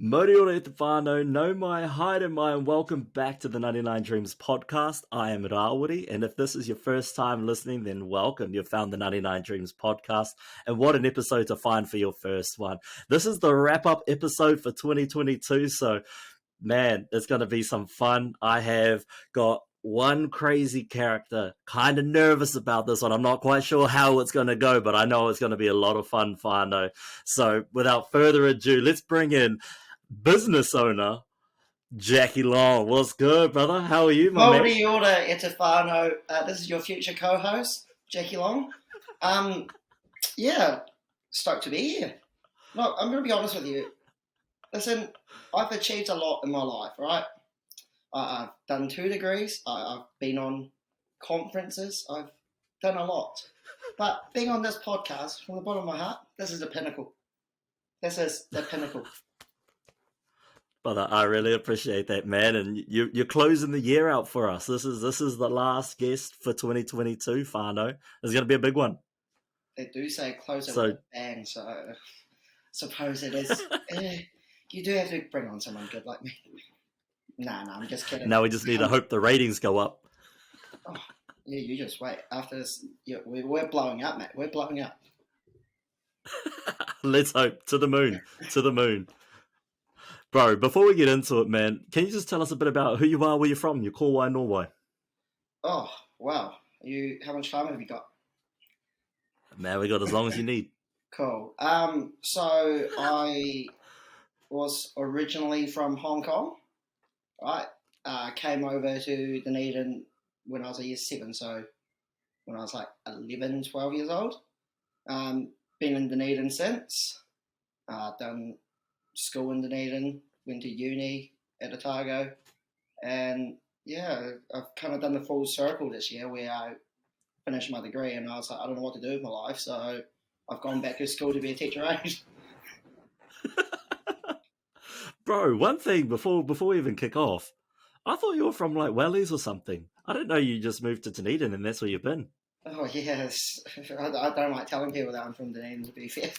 Mori ora e te whānau, no mai, haere mai, and welcome back to the 99Dreams podcast. I am Rawiri, and if this is your first time listening, then welcome. You've found the 99Dreams podcast, and what an episode to find for your first one. This is the wrap-up episode for 2022, so man, it's going to be some fun. I have got one crazy character, kind of nervous about this one. I'm not quite sure how it's going to go, but I know it's going to be a lot of fun, whānau. So without further ado, let's bring in business owner Jacky Long. What's good, brother? How are you, my man? Mori ora e te whānau. This is your future co-host, Jacky Long. Yeah, stoked to be here. Look, I'm going to be honest with you. Listen, I've achieved a lot in my life, right? I've done 2 degrees. I've been on conferences. I've done a lot. But being on this podcast, from the bottom of my heart, this is the pinnacle. This is the pinnacle. Brother, I really appreciate that, man. And you're closing the year out for us. This is the last guest for 2022, whānau. It's going to be a big one. They do say close it with a bang, so I suppose it is. You do have to bring on someone good like me. Nah, I'm just kidding. Now we just need to hope the ratings go up. Oh, yeah, you just wait. After this, we're blowing up, mate. We're blowing up. Let's hope. To the moon. To the moon. Bro, before we get into it, man, can you just tell us a bit about who you are, where you're from, your core why, Norway? Oh, wow. How much time have you got? Man, we got as long as you need. Cool. So I was originally from Hong Kong, right? Came over to Dunedin when I was a year 7, so when I was like 11, 12 years old. Been in Dunedin since. Done school in Dunedin, went to uni at Otago, and yeah, I've kind of done the full circle this year where I finished my degree and I was like, I don't know what to do with my life, so I've gone back to school to be a teacher aide. Bro, one thing before we even kick off, I thought you were from like Wellies or something. I didn't know you just moved to Dunedin and that's where you've been. Oh yes, I don't like telling people that I'm from Dunedin, to be fair.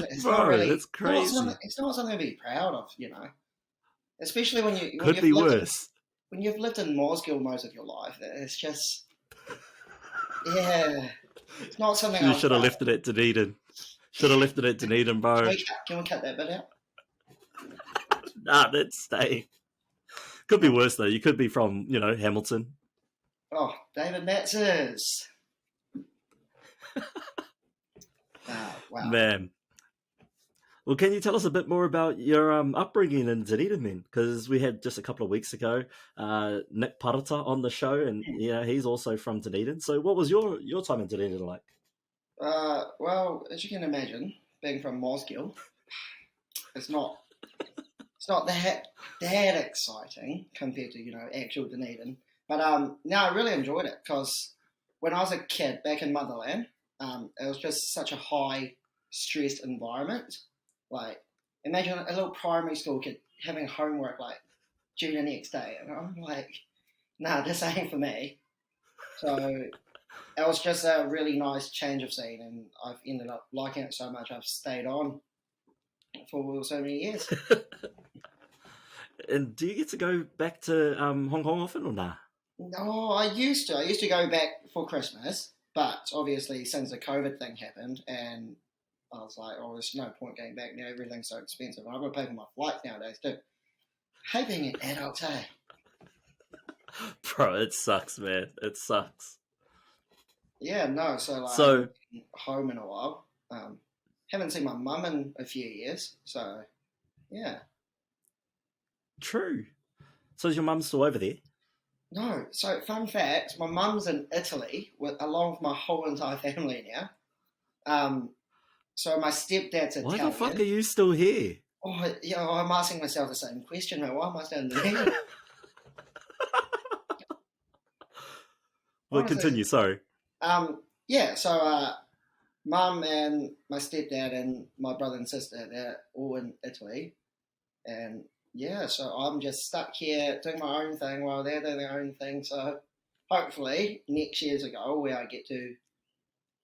It's Bro, not really, that's crazy. It's not something to be proud of, you know. Especially when Could be worse. When you've lived in Morsgill most of your life, it's just, yeah, it's not something. You should have left it at Dunedin. Should have left it at Dunedin, bro. Can we cut that bit out? Nah, that's staying. Could be worse though. You could be from, Hamilton. Oh, David Matzes. Wow. Man. Well, can you tell us a bit more about your upbringing in Dunedin then? Because we had just a couple of weeks ago Nick Parata on the show, and he's also from Dunedin. So what was your time in Dunedin like? Well, as you can imagine, being from Morsgill, it's not that exciting compared to actual Dunedin. But no, I really enjoyed it because when I was a kid back in Motherland, it was just such a high stressed environment. Like, imagine a little primary school kid having homework like due the next day, and I'm like, nah, this ain't for me. So it was just a really nice change of scene, and I've ended up liking it so much I've stayed on for so many years. And do you get to go back to Hong Kong often or nah? No, I used to. I used to go back for Christmas, but obviously since the COVID thing happened, and I was like, oh, there's no point going back now. Everything's so expensive. I've got to pay for my flights nowadays too. I hate being an adult, eh? Bro, it sucks, man. It sucks. Yeah, no. So I haven't been home in a while. Haven't seen my mum in a few years. So yeah. True. So is your mum still over there? No. So fun fact, my mum's in Italy along with my whole entire family now. So my stepdad's Italian. Why the fuck are you still here? Oh, yeah, I'm asking myself the same question. Why am I still in Dunedin? Well, continue. Sorry. Yeah. So mum and my stepdad and my brother and sister, they're all in Italy, and yeah, so I'm just stuck here doing my own thing while they're doing their own thing. So hopefully next year's a goal where I get to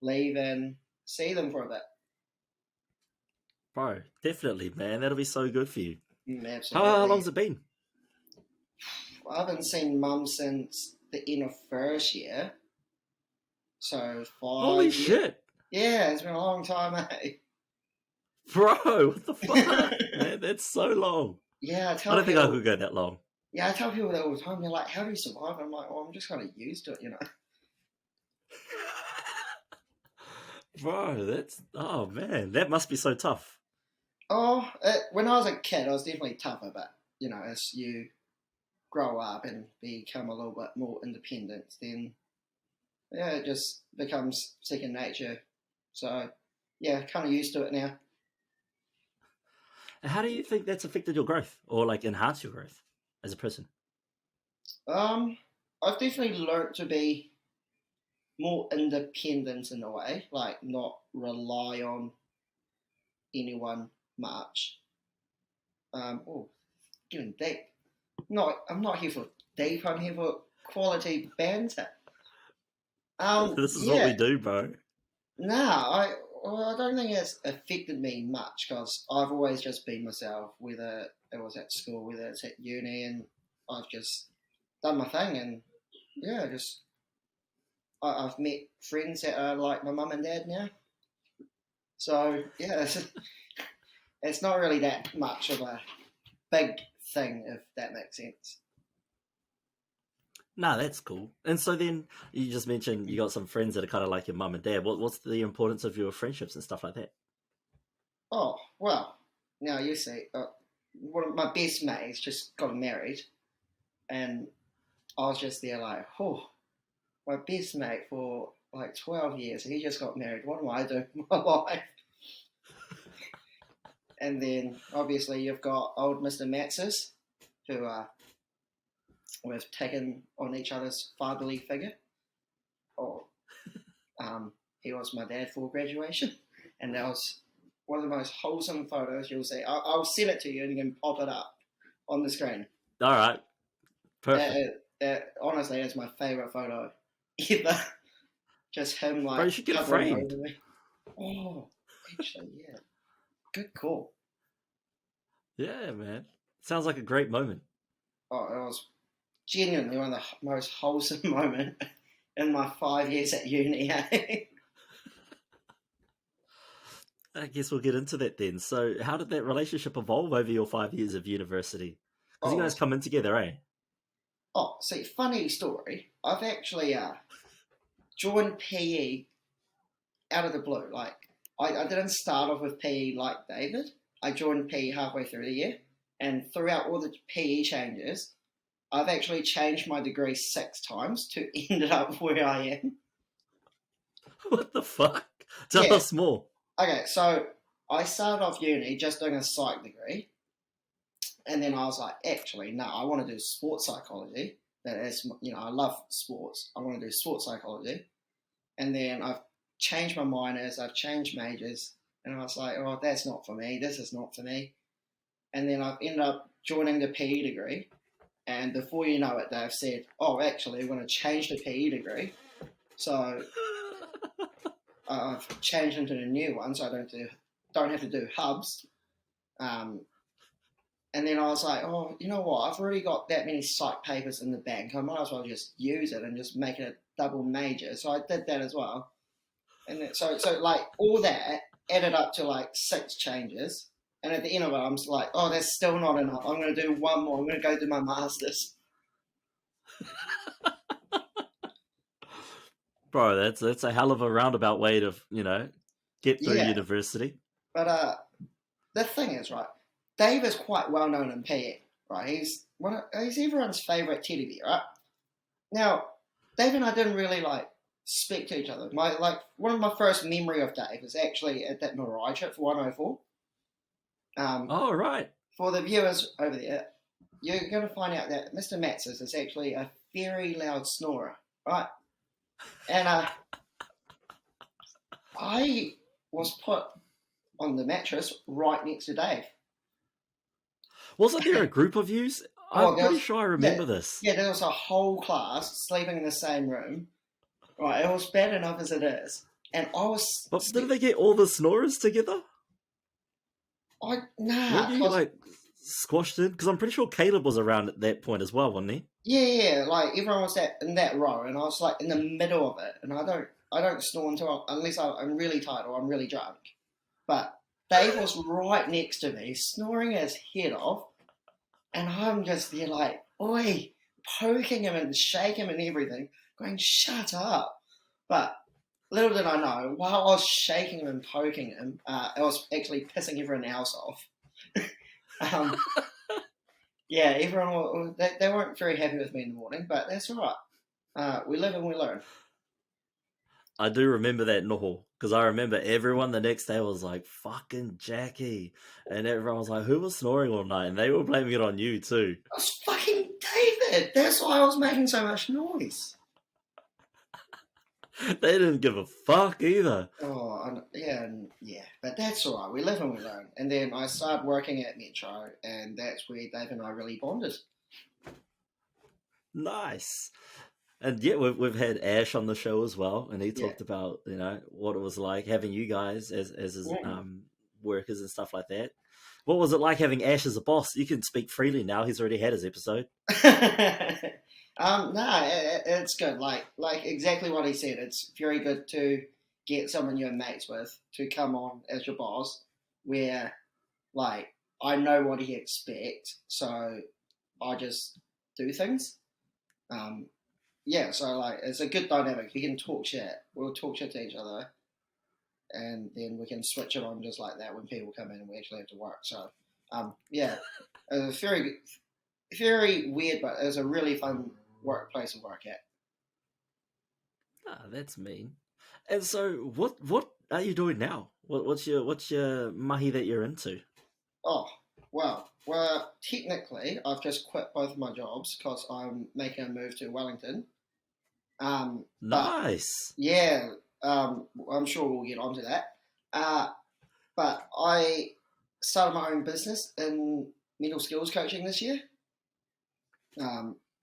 leave and see them for a bit. Bro, definitely, man. That'll be so good for you. How Absolutely. long's it been? I haven't seen Mum since the end of first year, so Holy 5 years. shit. Yeah, it's been a long time, eh? Bro, what the fuck? Man, that's so long. Yeah, I I tell don't think I people. could go that long. Yeah, I tell people that all the time. They're like, "How do you survive?" I'm like, "Well, I'm just kind of used to it." Bro, oh man, that must be so tough. Oh, when I was a kid, I was definitely tougher, but as you grow up and become a little bit more independent, then yeah, it just becomes second nature. So yeah, kind of used to it now. How do you think that's affected your growth or like enhanced your growth as a person? Um, I've definitely learnt to be more independent in a way, like not rely on anyone much. Oh, getting deep. No, I'm not here for deep. I'm here for quality banter. This is what Yeah, we do, bro. I don't think it's affected me much because I've always just been myself, whether it was at school, whether it's at uni, and I've just done my thing, and yeah, just I've met friends that are like my mum and dad now. So yeah, it's not really that much of a big thing, if that makes sense. Nah, that's cool. And so then you just mentioned you got some friends that are kind of like your mum and dad. What's the importance of your friendships and stuff like that? Oh well, now you see, one of my best mates just got married, and I was just there like, oh, my best mate for like 12 years, he just got married. What do I do with my life? And then obviously you've got old Mr. Matzes, who we've taken on each other's fatherly figure. Or he was my dad for graduation, and that was one of the most wholesome photos you'll see. I'll send it to you, and you can pop it up on the screen. All right, perfect. That honestly is my favourite photo ever. Just him Bro, like you should get it hovering framed. over me. Oh, actually, yeah, good call. Yeah, man. Sounds like a great moment. Oh, it was genuinely one of the most wholesome moments in my 5 years at uni. I guess we'll get into that then. So, how did that relationship evolve over your 5 years of university? Because you oh, guys come in together, eh? see, funny story. I've actually joined PE out of the blue. Like, I didn't start off with PE like David. I joined PE halfway through the year, and throughout all the PE changes, I've actually changed my degree 6 times to end up where I am. What the fuck? Tell Yeah. us more. Okay, so I started off uni just doing a psych degree, and then I was like, actually, no, I want to do sports psychology. That is, I love sports. I want to do sports psychology. And then I've changed my minors, I've changed majors, and I was like, oh, that's not for me. This is not for me. And then I've ended up joining the PE degree. And before you know it, they've said, oh, actually, we're going to change the PE degree. So I've changed into the new one, so I don't have to do hubs. Um, and then I was like, oh, you know what? I've already got that many psych papers in the bank. I might as well just use it and just make it a double major. So I did that as well. And then, so like all that added up to like 6 changes. And at the end of it, I'm just like, oh, that's still not enough. I'm going to do one more. I'm going to go do my master's. Bro, that's a hell of a roundabout way to, get through Yeah, university. but the thing is, right? Dave is quite well known in PE, right? He's everyone's favourite teddy bear, right? Now, Dave and I didn't really like speak to each other. One of my first memory of Dave is actually at that Mariah trip for 104. Um, Oh, right. for the viewers over there, you're going to find out that Mr. Matzes is actually a very loud snorer, right? And I was put on the mattress right next to Dave. Wasn't there a group of yous? Oh, I'm pretty sure I yeah, remember this. yeah, there was a whole class sleeping in the same room. Right, it was bad enough as it is, and I was But didn't they get all the snorers together? Weren't you cause like squashed in? Because I'm pretty sure Caleb was around at that point as well, wasn't he? yeah, like everyone was in that row, and I was like in the middle of it, and I don't snore unless I'm really tired or I'm really drunk. But Dave was right next to me, snoring his head off, and I'm just there like, oi, poking him and shaking him and everything, going, shut up. But little did I know, while I was shaking him and poking him, I was actually pissing everyone else off. um, yeah, everyone, they weren't very happy with me in the morning, but that's all right. We live and we learn. I do remember that noho because I remember everyone the next day was like fucking Jacky, and everyone was like, "Who was snoring all night?" And they were blaming it on you too. It was fucking David. That's why I was making so much noise. They didn't give a fuck either. Oh, yeah, but that's all right. We live and we learn. And then I started working at Metro, and that's where Dave and I really bonded. Nice. And yeah, we've had Ash on the show as well, and he Yeah. talked about what it was like having you guys as his Mm. workers and stuff like that. What was it like having Ash as a boss? You can speak freely now. He's already had his episode. No, it's good. Like exactly what he said. It's very good to get someone you're mates with to come on as your boss, where like I know what he expects, so I just do things. Um, yeah, so like it's a good dynamic. We can talk shit. We'll talk shit to each other, and then we can switch it on just like that when people come in and we actually have to work. So, yeah, it was very weird, but it was a really fun workplace to work at. Ah, that's mean. And so, what are you doing now? What's your mahi that you're into? Oh, well, technically, I've just quit both of my jobs because I'm making a move to Wellington. But Nice. yeah, I'm sure we'll get onto that. Uh, but I started my own business in mental skills coaching this year.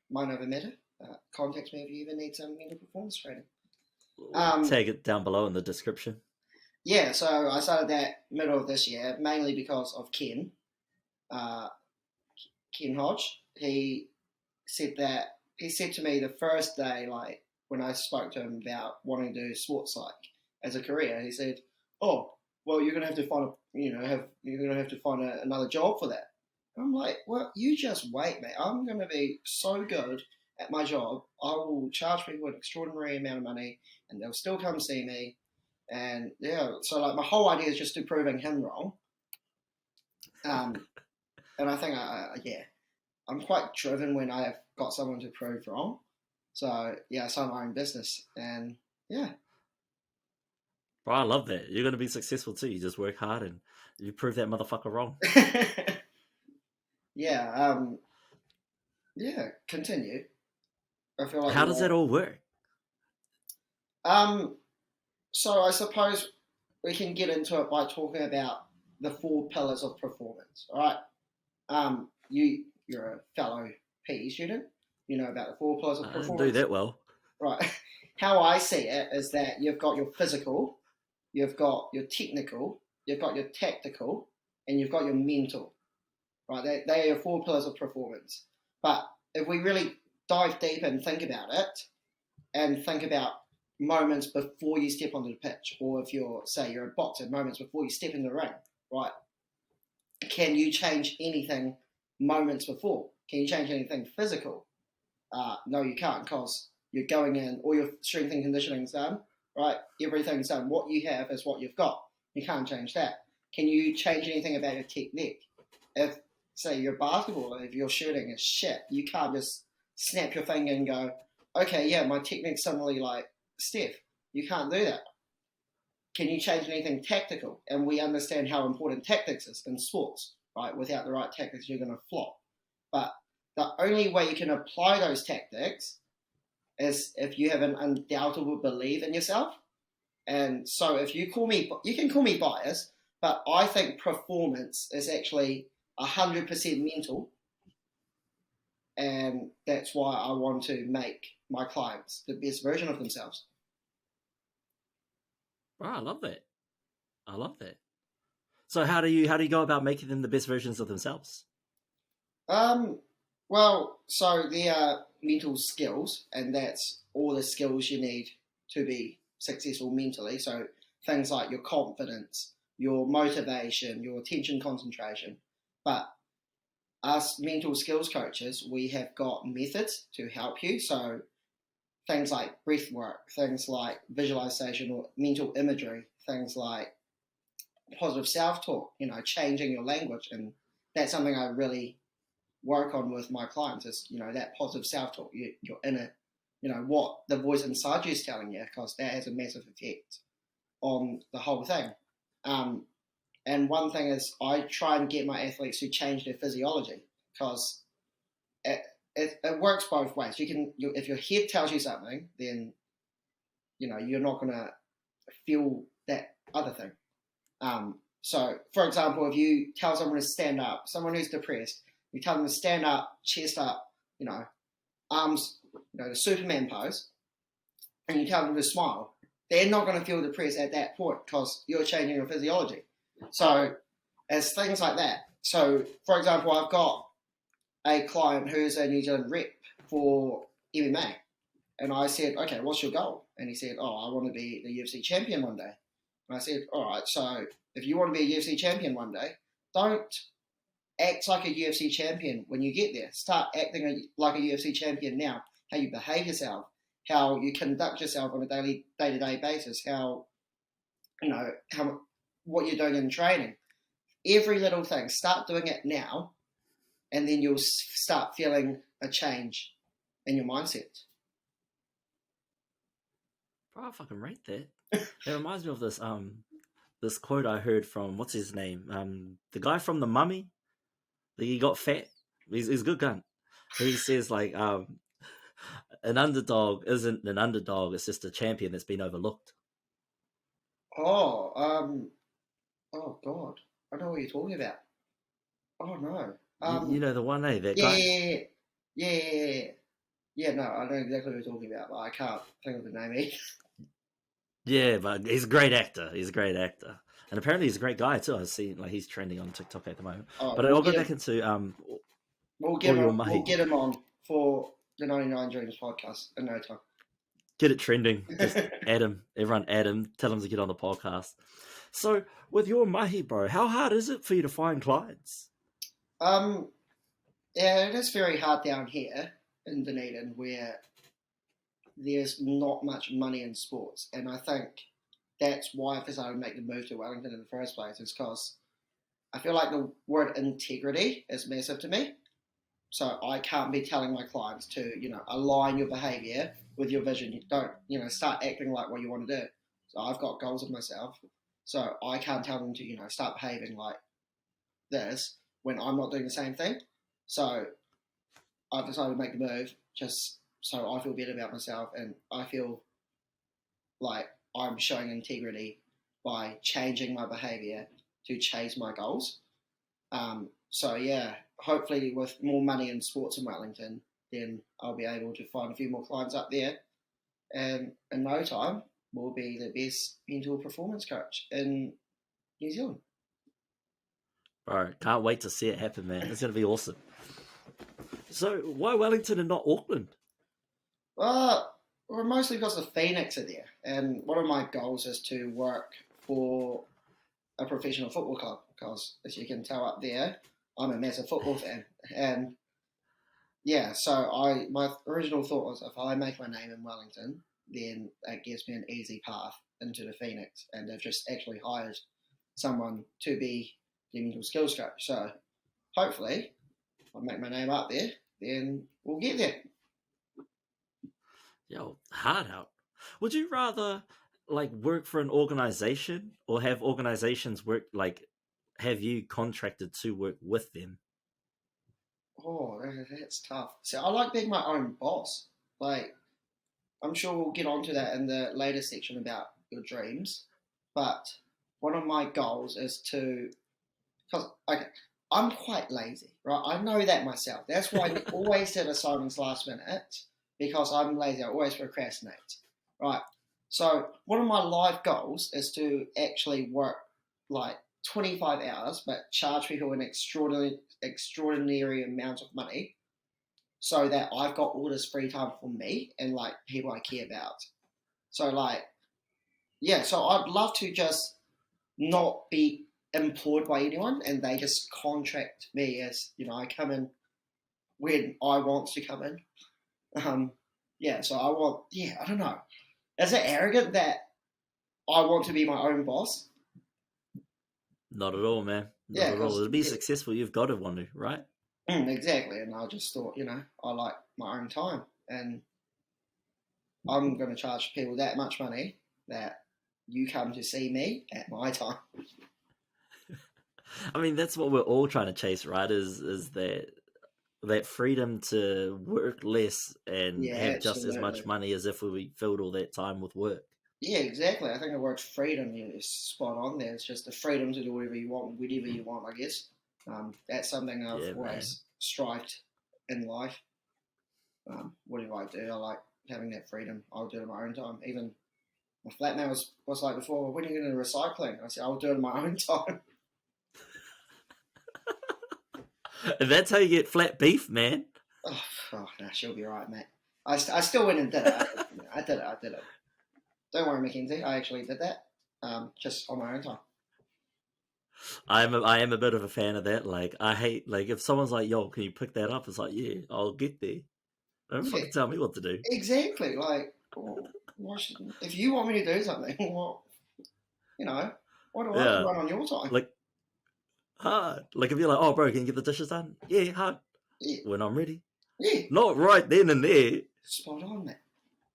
Mind over matter. Contact me if you ever need some mental performance training. Um, Tag it down below in the description. yeah, so I started that middle of this year, mainly because of Ken. Uh, Ken Hodge. He said to me the first day, like when I spoke to him about wanting to do sports psych as a career, he said, "Oh, well, you're gonna have to find another job for that." And I'm like, "Well, you just wait, mate. I'm gonna be so good at my job. I will charge people an extraordinary amount of money, and they'll still come see me." And yeah, so like my whole idea is just to proving him wrong. Um, and I think yeah, I'm quite driven when I have got someone to prove wrong. So yeah, I started my own business, and yeah, Bro, I love that. You're gonna be successful too. You just work hard and you prove that motherfucker wrong. yeah, yeah. Continue. I feel like How does that you're. all work? Um, so I suppose we can get into it by talking about the four pillars of performance. All right. You're a fellow PE student. You know about the four pillars of I didn't do performance, that well. right? How I see it is that you've got your physical, you've got your technical, you've got your tactical, and you've got your mental. Right? They are your four pillars of performance. But if we really dive deep and think about it, and think about moments before you step onto the pitch, or if you're a boxer, moments before you step in the ring, right? Can you change anything moments before? Can you change anything physical? No, you can't, because you're going in, all your strength and conditioning's done, right? Everything's done. What you have is what you've got. You can't change that. Can you change anything about your technique? If, say, you're basketball, if your shooting is shit, you can't just snap your finger and go, okay, yeah, my technique's suddenly like Steph. You can't do that. Can you change anything tactical? And we understand how important tactics is in sports, right? Without the right tactics, you're going to flop. But the only way you can apply those tactics is if you have an undoubtable belief in yourself. And so if you can call me biased, but I think performance is actually 100% mental. And that's why I want to make my clients the best version of themselves. Bro, I love that. I love that. So how do you go about making them the best versions of themselves? Well, so there are mental skills, and that's all the skills you need to be successful mentally. So things like your confidence, your motivation, your attention concentration. But us mental skills coaches, we have got methods to help you. So things like breath work, things like visualization or mental imagery, things like positive self-talk, changing your language. And that's something I really work on with my clients is, that positive self-talk, your inner, what the voice inside you is telling you, because that has a massive effect on the whole thing. Um, and one thing is I try and get my athletes to change their physiology, because it works both ways. If your head tells you something, then, you're not going to feel that other thing. So, for example, if you tell someone to stand up, someone who's depressed, you tell them to stand up, chest up, arms, the Superman pose, and you tell them to smile, they're not going to feel depressed at that point because you're changing your physiology. So, as things like that. So, for example, I've got a client who's a New Zealand rep for MMA, and I said, okay, what's your goal? And he said, I want to be the UFC champion one day. And I said, all right, so if you want to be a UFC champion one day, don't act like a UFC champion when you get there. Start acting like a UFC champion now. How you behave yourself, how you conduct yourself on a day-to-day basis, how what you're doing in training. Every little thing, start doing it now, and then you'll start feeling a change in your mindset. Bro, I fucking rate that. It reminds me of this quote I heard from, what's his name? The guy from The Mummy. He got fat. He's a good gun. He says like an underdog isn't an underdog, it's just a champion that's been overlooked. Oh, oh God, I know what you're talking about. Oh no. You know the one, eh? That Yeah, guy. yeah. No, I know exactly what you're talking about, but I can't think of the name either. Yeah, but he's a great actor. He's a great actor, and apparently he's a great guy too. I see, like he's trending on TikTok at the moment. Oh, But I'll go back into We'll all get your him. We'll mahi. get him on for the 99Dreams podcast in no time. Get it trending. Just add him. Everyone add him. Tell him to get on the podcast. So with your mahi, bro, how hard is it for you to find clients? Yeah, it is very hard down here in Dunedin where there's not much money in sports, and I think that's why I decided to make the move to Wellington in the first place. Is because I feel like the word integrity is massive to me. So I can't be telling my clients to, align your behaviour with your vision. You don't, start acting like what you want to do. So I've got goals of myself. So I can't tell them to, start behaving like this when I'm not doing the same thing. So I've decided to make the move just so I feel better about myself, and I feel like I'm showing integrity by changing my behaviour to chase my goals. So yeah, hopefully with more money in sports in Wellington, then I'll be able to find a few more clients up there, and in no time, we'll be the best mental performance coach in New Zealand. Bro, can't wait to see it happen, man. It's gonna be awesome. So why Wellington and not Auckland? Well, mostly because the Phoenix are there, and one of my goals is to work for a professional football club. Because as you can tell up there, I'm a massive football fan, and yeah, so my original thought was if I make my name in Wellington, then that gives me an easy path into the Phoenix, and they've just actually hired someone to be the mental skills coach. So hopefully, if I make my name up there, then we'll get there. Yo, hard out. Would you rather like work for an organization or have organizations work like have you contracted to work with them? Oh, that's tough. So I like being my own boss. Like, I'm sure we'll get onto that in the later section about your dreams. But one of my goals is to, because okay, I'm quite lazy, right? I know that myself. That's why I always set assignments last minute, because I'm lazy. I always procrastinate, right? So one of my life goals is to actually work like 25 hours, but charge people an extraordinary amount of money so that I've got all this free time for me and like people I care about. So like, yeah, so I'd love to just not be employed by anyone and they just contract me as, I come in when I want to come in. So I don't know. Is it arrogant that I want to be my own boss? Not at all, man. Not Yeah, at all. To be because successful, you've got to want to, right? exactly. And I just thought, I like my own time, and I'm going to charge people that much money that you come to see me at my time. I mean, that's what we're all trying to chase, right? Is that freedom to work less and Yeah, have just as absolutely. much money as if we filled all that time with work. Yeah, exactly. I think the word freedom is spot on there. It's just the freedom to do whatever you want, whenever you want, I guess. That's something I've Yeah, man. always strived in life. Whatever I do, I like having that freedom. I'll do it in my own time. Even my flatmate was like before, when are you going to recycling? I said, I'll do it in my own time. And that's how you get flat beef, man. Oh no, she'll be right, mate. I still went and did it. I did it. Don't worry, Mackenzie. I actually did that. Just on my own time. I am a bit of a fan of that. Like, I hate, like, if someone's like, "Yo, can you pick that up?" It's like, yeah, I'll get there. Don't Yeah, fucking tell me what to do. exactly. Like, if you want me to do something, well, why do I have to Yeah, run on your time? like hard. Like if you're like, "Oh, bro, can you get the dishes done?" Yeah, hard. Yeah, When I'm ready. yeah, Not right then and there. spot on, mate.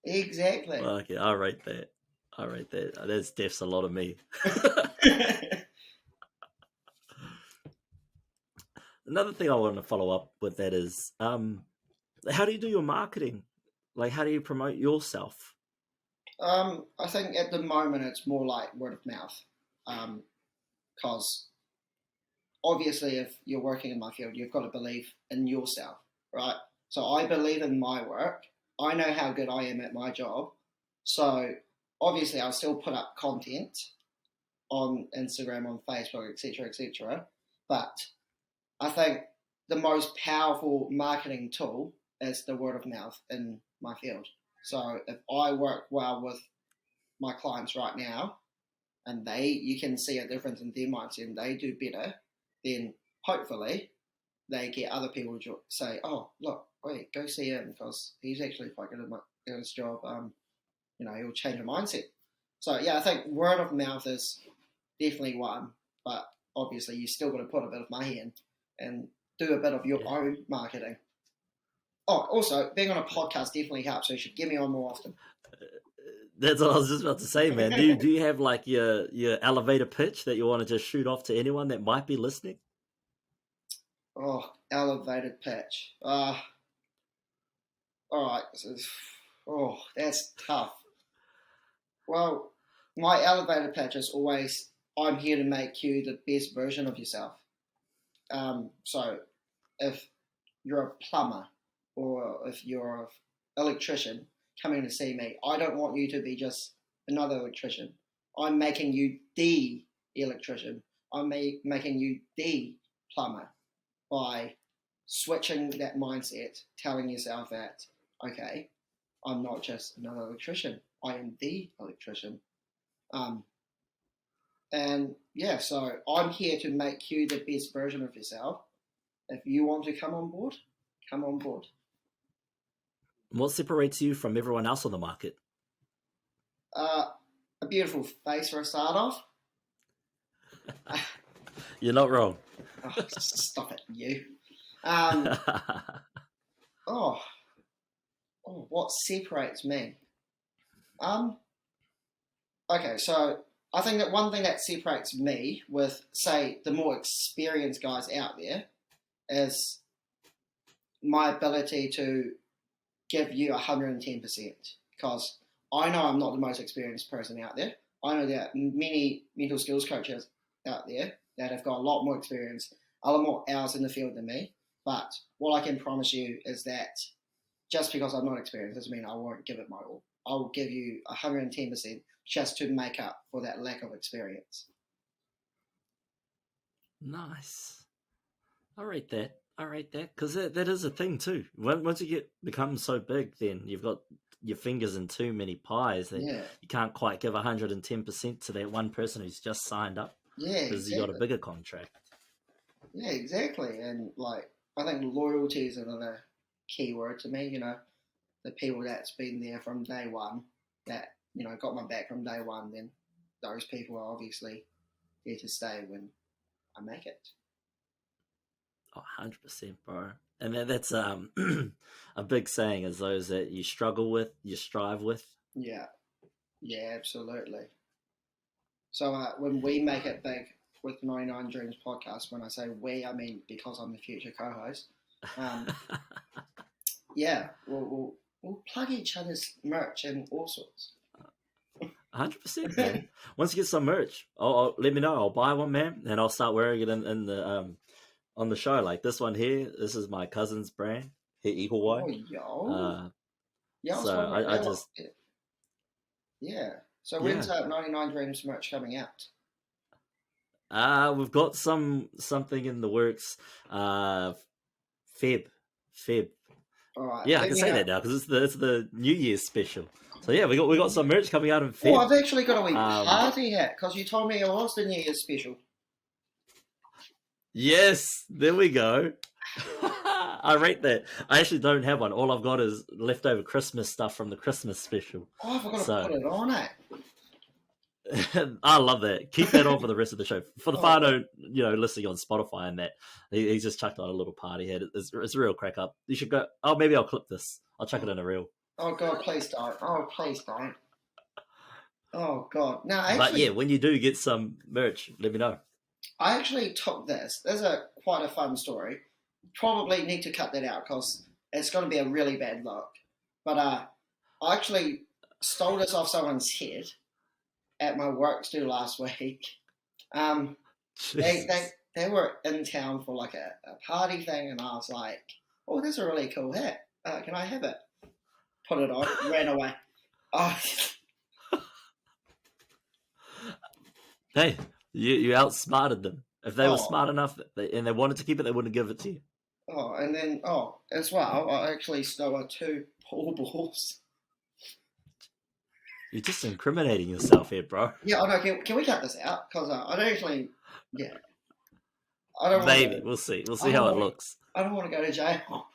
Exactly. Okay, I rate that. I rate that. That's deaths a lot of me. Another thing I want to follow up with that is, how do you do your marketing? Like, how do you promote yourself? I think at the moment it's more like word of mouth, because obviously if you're working in my field, you've got to believe in yourself, right? So I believe in my work. I know how good I am at my job. So obviously I'll still put up content on Instagram, on Facebook, etc., etc. But I think the most powerful marketing tool is the word of mouth in my field. So if I work well with my clients right now, and you can see a difference in their mindset, and they do better, then hopefully they get other people to say, "Oh, look, wait, go see him because he's actually quite good at his job." He'll change your mindset. So yeah, I think word of mouth is definitely one, but obviously you still got to put a bit of money in and do a bit of your Yeah. own marketing. Oh, also being on a podcast definitely helps. So you should get me on more often. That's what I was just about to say, man. Do you have like your elevator pitch that you want to just shoot off to anyone that might be listening? Oh, elevated pitch. All right. Oh, that's tough. Well, my elevator pitch is always, I'm here to make you the best version of yourself. So if you're a plumber or if you're an electrician coming to see me, I don't want you to be just another electrician. I'm making you the electrician. I'm making you the plumber by switching that mindset, telling yourself that, okay, I'm not just another electrician. I am the electrician. Um, and yeah, so I'm here to make you the best version of yourself. If you want to come on board, come on board. What separates you from everyone else on the market? A beautiful face for a start off. You're not wrong. Oh, stop it, you. Um, oh, what separates me? Okay, so I think that one thing that separates me with, say, the more experienced guys out there is my ability to give you 110%. Because I know I'm not the most experienced person out there. I know there are many mental skills coaches out there that have got a lot more experience, a lot more hours in the field than me. But what I can promise you is that just because I'm not experienced doesn't mean I won't give it my all. I will give you 110% just to make up for that lack of experience. Nice. I rate that. I rate that because that is a thing too. Once you become so big, then you've got your fingers in too many pies that Yeah, you can't quite give 110% to that one person who's just signed up yeah, because you got a exactly. bigger contract. Yeah, exactly. And like, I think loyalty is another key word to me. You know, the people that's been there from day one, that got my back from day one. Then those people are obviously here to stay when I make it. Oh, 100%, bro. And that's a big saying is those that you struggle with, you strive with. Yeah, yeah, absolutely. So when we make it big with 99 Dreams podcast, when I say we, I mean because I'm the future co-host. Yeah, we'll plug each other's merch and all sorts. 100%, man. Once you get some merch, let me know. I'll buy one, man, and I'll start wearing it in the on the show. Like this one here, this is my cousin's brand, He Oh, Hawaii. yo. Uh, Yeah, I was so wondering. I just Yeah. So when's yeah. 99 Dreams merch coming out? We've got something in the works. Feb, Feb. All right, Yeah, I let can me say know. that now because it's the New Year's special. So yeah, we got some merch coming out in Oh, Feb. I've actually got a wee Um, party hat because you told me it was the New Year's special. yes, there we go. I rate that. I actually don't have one. All I've got is leftover Christmas stuff from the Christmas special. Oh, I forgot to So put it on it. I love that. Keep that on for the rest of the show. For the Oh, God. whānau, listening on Spotify and that, he just chucked on a little party head. It's a real crack up. You should go. Oh, maybe I'll clip this. I'll chuck it in a reel. Oh, God, please don't. Oh, please don't. Oh, God. No, But yeah, when you do get some merch, let me know. I actually took this. There's quite a fun story. Probably need to cut that out because it's going to be a really bad look. But I actually stole this off someone's head at my work do last week. Um, they, they Jesus. they were in town for like a party thing, and I was like, "Oh, that's a really cool hat. Can I have it?" Put it on, ran away. Oh, Hey, you outsmarted them. If they were oh, smart enough and they wanted to keep it, they wouldn't give it to you. and then as well, I actually stole two pool balls. You're just incriminating yourself here, bro. Yeah, I know. Can we cut this out? Because I don't actually. Yeah, I don't want Maybe to. we'll see. We'll I see don't how it want. looks. I don't want to go to jail.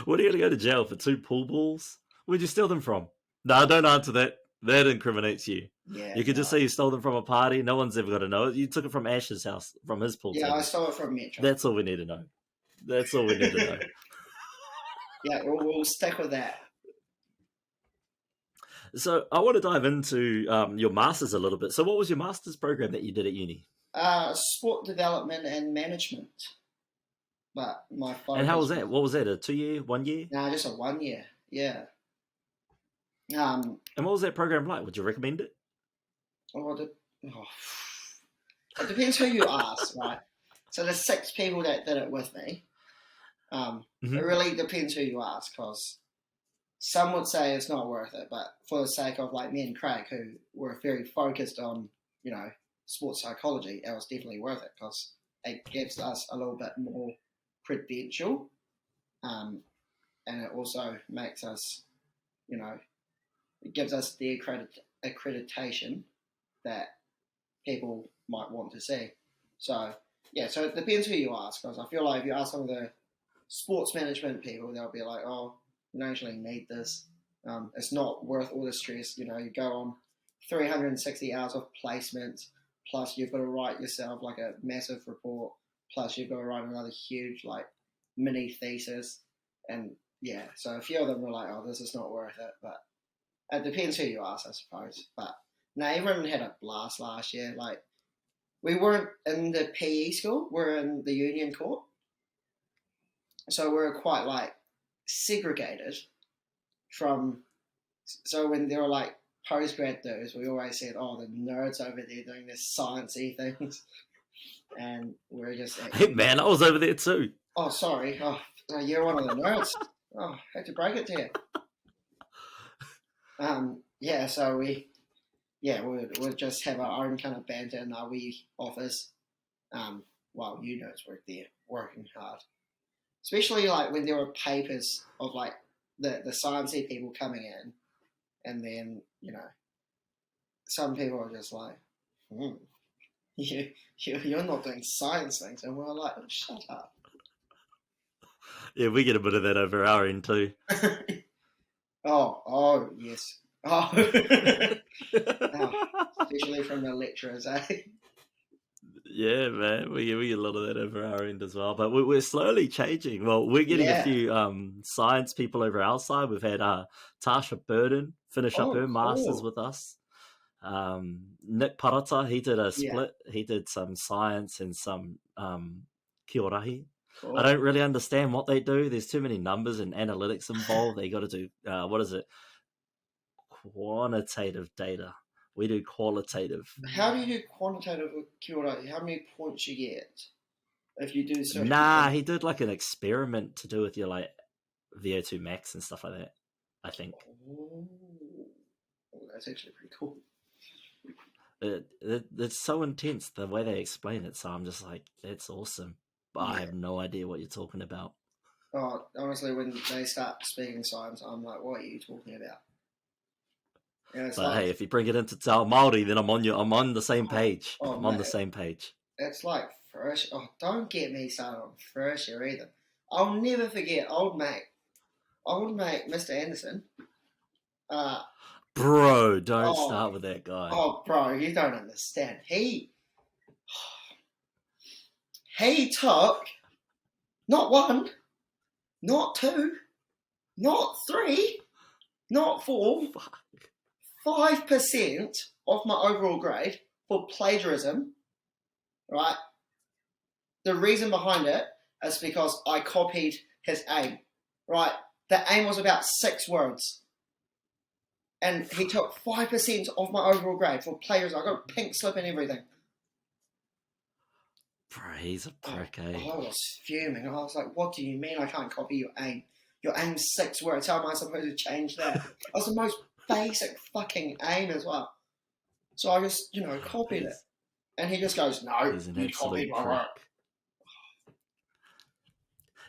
What are you going to go to jail for? 2 pool balls? Where'd you steal them from? No, don't answer that. That incriminates you. Yeah, You could just no. say you stole them from a party. No one's ever going to know it. You took it from Ash's house, from his pool Yeah, I table. stole it from Metro. That's all we need to know. That's all we need to know. Yeah, we'll stick with that. So I want to dive into your masters a little bit. So what was your masters program that you did at uni? Sport development and management. But my And how was focus was that? What was that? A 2 year, 1 year? just a 1 year. Yeah. And what was that program like? Would you recommend it? Oh, oh, it depends who you ask, right? So there's 6 people that did it with me. It Mm-hmm. really depends who you ask, because some would say it's not worth it, but for the sake of like me and Craig, who were very focused on sports psychology, it was definitely worth it because it gives us a little bit more credential, and it also makes us, it gives us the accreditation that people might want to see. So yeah, so it depends who you ask, because I feel like if you ask some of the sports management people, they'll be like, "Oh, you don't actually need this. It's not worth all the stress. You go on 360 hours of placements, plus you've got to write yourself like a massive report, plus you've got to write another huge like mini thesis, and yeah." So a few of them were like, "Oh, this is not worth it," but it depends who you ask, I suppose. But no, everyone had a blast last year. Like, we weren't in the PE school; we're in the Union Court, so we're quite like segregated from. So when there were like postgrad dudes, we always said, "Oh, the nerds over there doing this sciencey things," and we're just at Hey, uni. man, I was over there too. Oh, sorry. Oh, you're one of the nerds. Oh, I had to break it to you. Yeah. So yeah, we'll just have our own kind of banter in our wee office. While you know work there, working hard. Especially like when there were papers of like the sciencey people coming in, and then some people are just like, you're not doing science things, and we're like, oh, shut up. Yeah, we get a bit of that over our end too. Oh yes. Oh. Oh, especially from the lecturers, eh? Yeah, man, we get a lot of that over our end as well. But we're slowly changing. Well, we're getting a Yeah. few science people over our side. We've had Tasha Burden finish up Oh, her masters cool. with us. Nick Parata, he did a Yeah, split. He did some science and some kiorahi. I cool. don't really understand what they do. There's too many numbers and analytics involved. They got to do what is it? Quantitative data. We do qualitative. How do you do quantitative with Kyoto? How many points you get if you do certain Nah, things? he did like an experiment to do with your like VO2 max and stuff like that. I think Oh, that's actually pretty cool. it's so intense the way they explain it. So I'm just like, that's awesome, but I Yeah. have no idea what you're talking about. Oh, honestly, when they start speaking science, I'm like, what are you talking about? And it's But like, hey, if you bring it into Te Ao Māori, then I'm on the same page. oh I'm on the mate, same page. it's like first. Oh, don't get me started on first year either. I'll never forget old mate, Mr. Anderson. Uh, Bro, don't oh, start with that guy. oh, bro, you don't understand. He took not one, not two, not three, not four, Fuck. 5% of my overall grade for plagiarism. Right. The reason behind it is because I copied his aim. Right. The aim was about 6 words. And he took 5% of my overall grade for plagiarism. I got a pink slip and everything. Bro, he's a prick, eh? I was fuming. I was like, what do you mean I can't copy your aim? Your aim's 6 words. How am I supposed to change that? That was the most basic fucking aim as well. So I just, copied it. And he just goes, no, He's an you copied absolute my prick. work.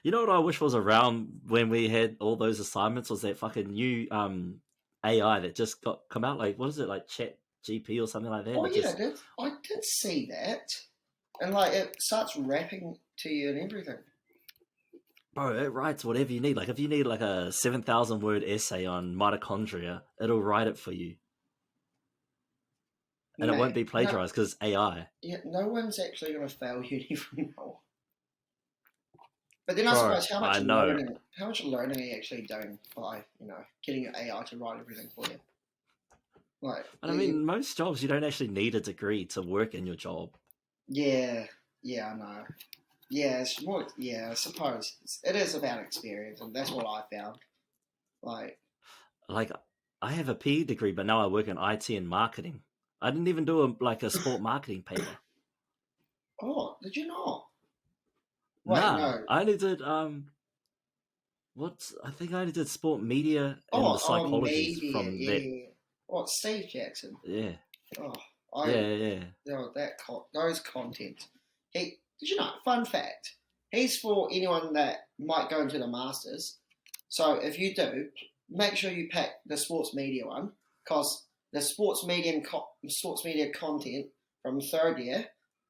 You know what I wish was around when we had all those assignments was that fucking new AI that just come out, like what is it, like Chat GP or something like that? Oh It yeah, just I did see that. And like it starts rapping to you and everything. bro, it writes whatever you need. Like if you need like a 7,000 word essay on mitochondria, it'll write it for you. And it won't Mate, be no, plagiarized because it's AI. yeah, no one's actually going to fail uni from now on. But then I Bro, suppose I know. how much learning are you actually doing by getting your AI to write everything for you? Like, And I mean, most jobs you don't actually need a degree to work in your job. yeah, I know. Yeah, it's more. Yeah, I suppose it is about experience, and that's what I found. Like, Like I have a PE degree, but now I work in IT and marketing. I didn't even do a sport marketing paper. oh, did you not? Wait, Nah, no. I only did I think I only did sport media and the psychologies Media, from that. yeah. What, Steve Jackson? Yeah, Oh, yeah. those content. Did you know? Fun fact: he's for anyone that might go into the masters. So if you do, make sure you pick the sports media one because the sports media content from third year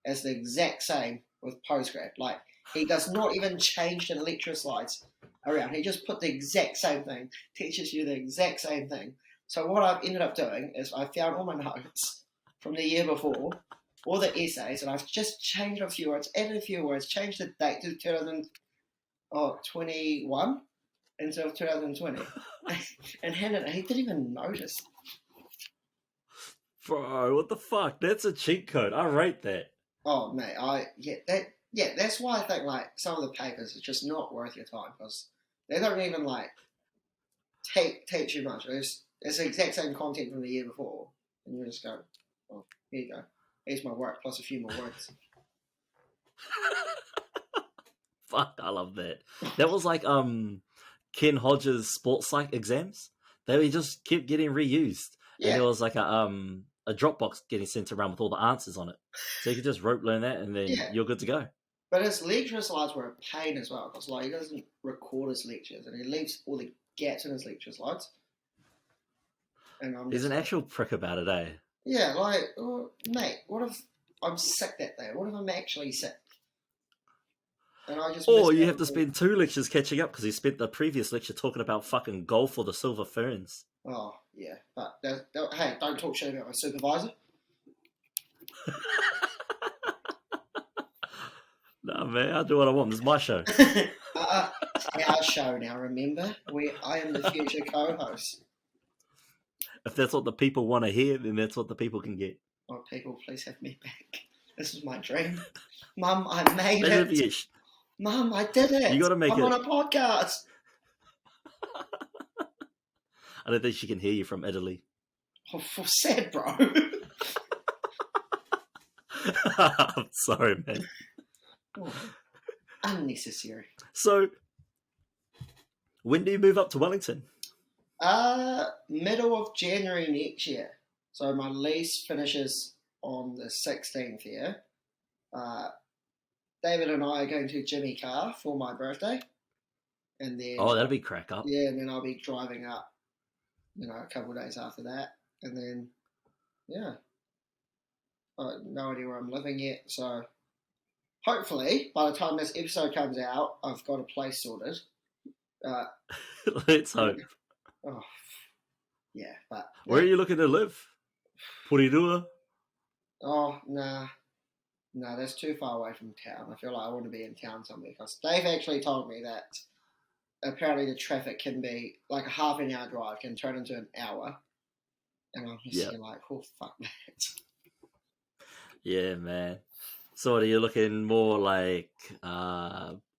is the exact same with postgrad. Like he does not even change the lecture slides around. He just put the exact same thing, teaches you the exact same thing. So what I've ended up doing is I found all my notes from the year before, all the essays, and I've just changed a few words, added a few words, changed the date to 2021 instead of 2020, and handed it. He didn't even notice. Bro, what the fuck? That's a cheat code. I rate that. Oh mate, that's why I think like some of the papers are just not worth your time because they don't even like teach you much. It's the exact same content from the year before, and you just go, "Oh, here you go. Here's my work plus a few more words." Fuck, I love that. That was like Ken Hodges' sports psych exams. They just kept getting reused, and Yeah, there was like a a Dropbox getting sent around with all the answers on it. So you can just rope learn that, and then Yeah. you're good to go. But his lecture slides were a pain as well, because like he doesn't record his lectures, and he leaves all the gaps in his lecture slides. And I'm He's just an like, actual prick about it, eh? yeah, like, oh, mate, what if I'm sick that day? What if I'm actually sick? And I just Or missed you out have to on- spend 2 lectures catching up because he spent the previous lecture talking about fucking golf or the Silver Ferns. Oh, yeah. But, hey, don't talk shit about my supervisor. No, man, I'll do what I want. This is my show. It's our show now, remember? I am the future co-host. If that's what the people want to hear, then that's what the people can get. Oh, people, please have me back. This is my dream. Mum, I made it. Mum, I did it. You got to make I'm it. on a podcast. I don't think she can hear you from Italy. Oh, sad, bro. I'm sorry, man. Oh, unnecessary. So, when do you move up to Wellington? Middle of January next year. So my lease finishes on the 16th here. David and I are going to Jimmy Carr for my birthday. And then Oh, that'll be crack up. yeah, and then I'll be driving up, a couple of days after that. And then, yeah. I have no idea where I'm living yet. So hopefully, by the time this episode comes out, I've got a place sorted. Let's hope. Oh, yeah, but... Where are you looking to live? Porirua? Oh, nah. No, that's too far away from town. I feel like I want to be in town somewhere. Because Dave actually told me that apparently the traffic can be, like a half an hour drive can turn into an hour. And I'm just like, oh, fuck that. Yeah, man. So what, are you looking more like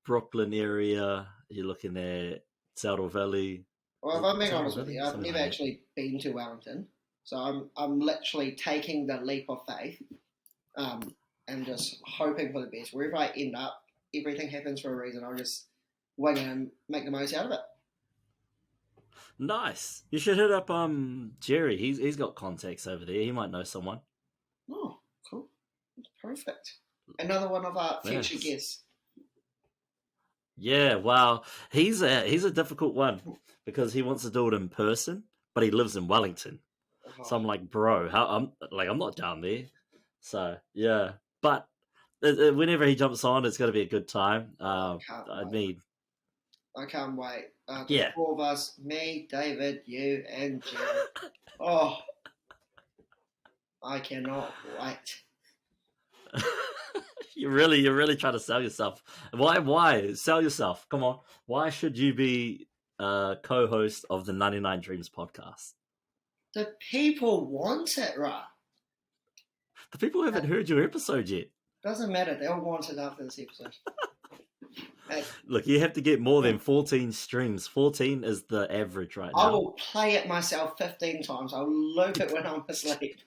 Brooklyn area? You're looking at Saddle Valley? Well, if I'm being honest with you, I've Something never like actually been to Wellington. So I'm literally taking the leap of faith and just hoping for the best. Wherever I end up, everything happens for a reason. I'll just wing it and make the most out of it. Nice. You should hit up Jerry. He's got contacts over there. He might know someone. Oh, cool. Perfect. Another one of our future Yes. guests. Yeah, wow. He's a difficult one because he wants to do it in person, but he lives in Wellington. Oh, So I'm like, bro, I'm not down there. So yeah, but whenever he jumps on, it's going to be a good time. I can't wait. The Yeah. four of us, me, David, you, and Jerry. Oh, I cannot wait. You're really trying to sell yourself. Why sell yourself? Come on. Why should you be co-host of the 99Dreams podcast? The people want it, right? The people haven't heard your episode yet. Doesn't matter. They'll want it after this episode. Hey, Look, you have to get more than 14 streams. 14 is the average right now. I will play it myself 15 times. I'll loop it when I'm asleep.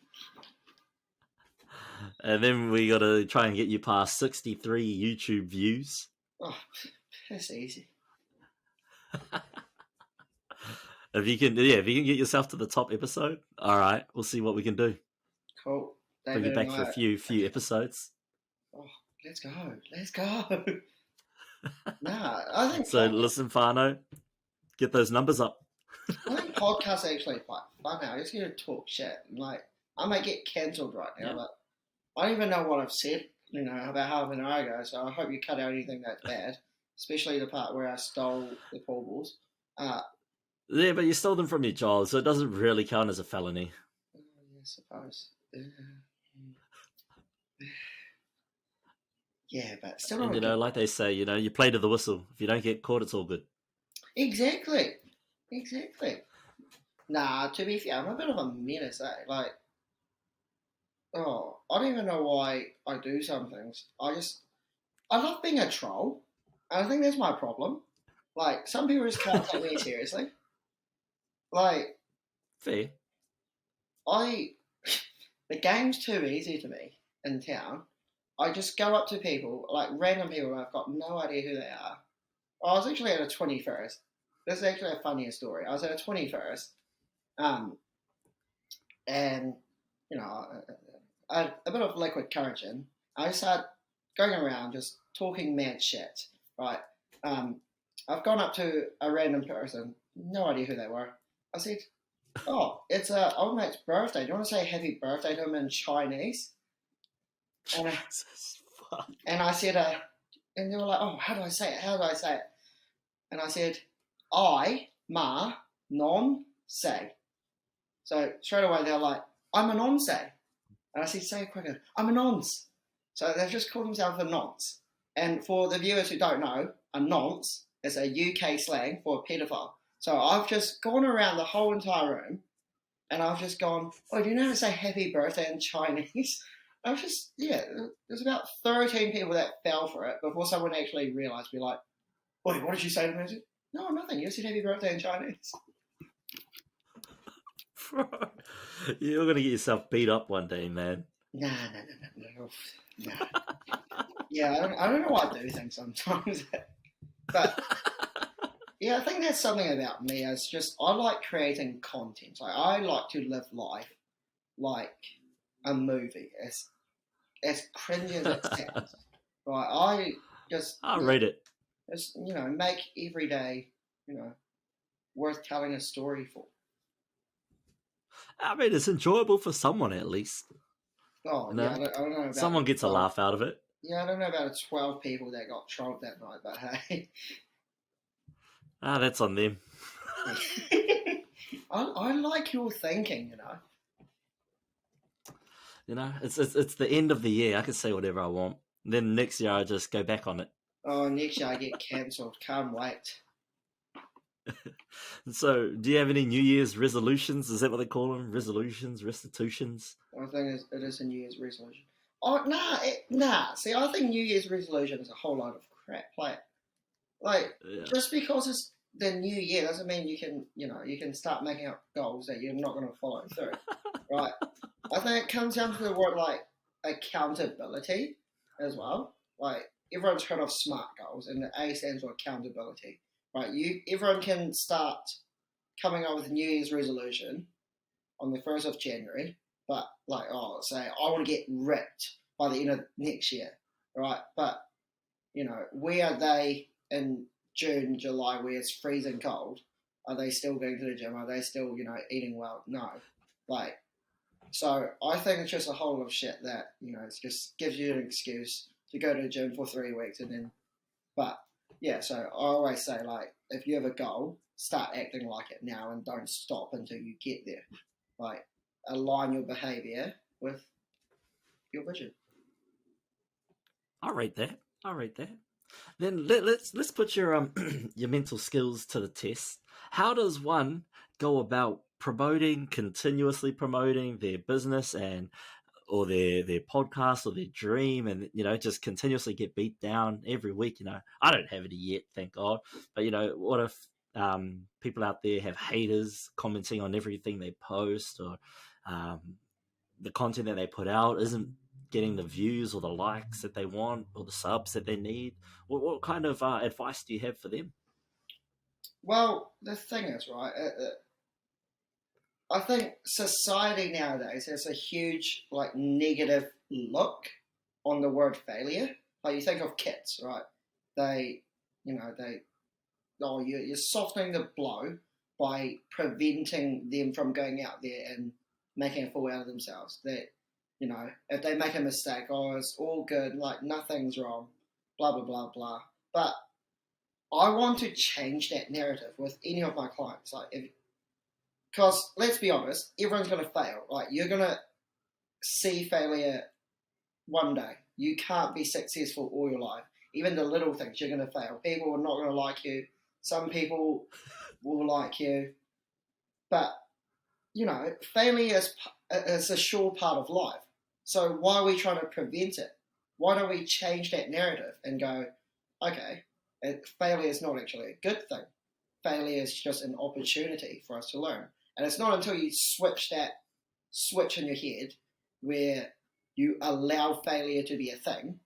And then we got to try and get you past 63 YouTube views. Oh, that's easy. If you can get yourself to the top episode, all right, we'll see what we can do. Cool. Bring you back for a few episodes. Oh, let's go. Nah, I think so. Listen, Fano, get those numbers up. I think podcasts are actually quite fun now. I just get to talk shit. Like, I might get cancelled right now, but I don't even know what I've said, about half an hour ago, so I hope you cut out anything that's bad, especially the part where I stole the pool balls. Yeah, but you stole them from your child, so it doesn't really count as a felony. I suppose. Yeah, but still not. And, like they say, you play to the whistle. If you don't get caught, it's all good. Exactly. Nah, to be fair, I'm a bit of a menace, eh? Like, I don't even know why I do some things. I love being a troll, and I think that's my problem. Like, some people just can't take me seriously. Like, Fair. The game's too easy to me in town. I just go up to people, like random people, and I've got no idea who they are. I was actually at a 21st. This is actually a funnier story. I was at a 21st, and you know, a bit of liquid courage in, I start going around just talking mad shit, right? Um, I've gone up to a random person, no idea who they were. I said, "Oh, it's old mate's birthday. Do you want to say happy birthday to him in Chinese?" And Jesus, fuck. I said, and they were like, "Oh, how do I say it? How do I say it?" And I said, "I ma non say." So straight away they're like, "I'm a non say," and I said, "Say it quicker. I'm a nonce." So they've just called themselves a nonce. And for the viewers who don't know, a nonce is a UK slang for a paedophile. So I've just gone around the whole entire room and I've just gone, "Oh, do you know how to say happy birthday in Chinese?" I was just, yeah, there's about 13 people that fell for it before someone actually realised, be like, "Wait, what did you say to me?" I said, "No, nothing. You said happy birthday in Chinese." Bro, you're gonna get yourself beat up one day, man. Nah. Yeah, I don't know why I do things sometimes. But yeah, I think that's something about me. It's just I like creating content. Like I like to live life like a movie, as cringy as it sounds. Right? I just I'll read it. just make every day worth telling a story for. I mean, it's enjoyable for someone at least. Oh You yeah, know, I don't know about someone the gets a 12. laugh out of it. Yeah, I don't know about the 12 people that got trolled that night, but hey, Ah, that's on them. I like your thinking. You know, it's the end of the year. I can say whatever I want. Then next year I just go back on it. Oh, next year I get cancelled. Can't wait. So, do you have any New Year's resolutions? Is that what they call them? Resolutions, restitutions? I think it is a New Year's resolution. Oh nah. See, I think New Year's resolution is a whole lot of crap. Like Yeah. just because it's the new year doesn't mean you can start making up goals that you're not going to follow through, right? I think it comes down to the word like accountability as well. Like everyone's heard of SMART goals, and the A stands for accountability, right? Everyone can start coming up with a New Year's resolution on the 1st of January, but like, oh, say I want to get ripped by the end of next year, right? But where are they in June, July, where it's freezing cold? Are they still going to the gym? Are they still, eating well? No. Like, so I think it's just a whole lot of shit that, it just gives you an excuse to go to the gym for 3 weeks and then, but yeah, so I always say, like, if you have a goal, start acting like it now and don't stop until you get there. Like, align your behavior with your vision. I'll rate that. I'll rate that. Then let's put your your mental skills to the test. How does one go about continuously promoting their business and or their podcast or their dream, and just continuously get beat down every week? I don't have it yet, thank God. But what if people out there have haters commenting on everything they post, or um, the content that they put out isn't getting the views or the likes that they want or the subs that they need? What kind of advice do you have for them? Well, the thing is, right, I think society nowadays has a huge, like, negative look on the word failure. Like, you think of kids, right? They, you're softening the blow by preventing them from going out there and making a fool out of themselves. That, if they make a mistake, oh, it's all good, like, nothing's wrong, blah, blah, blah, blah. But I want to change that narrative with any of my clients. Like, because let's be honest, everyone's going to fail. Like, you're going to see failure one day. You can't be successful all your life. Even the little things, you're going to fail. People are not going to like you. Some people will like you. But, failure is a sure part of life. So why are we trying to prevent it? Why don't we change that narrative and go, okay, failure is not actually a good thing. Failure is just an opportunity for us to learn. And it's not until you switch that switch in your head where you allow failure to be a thing,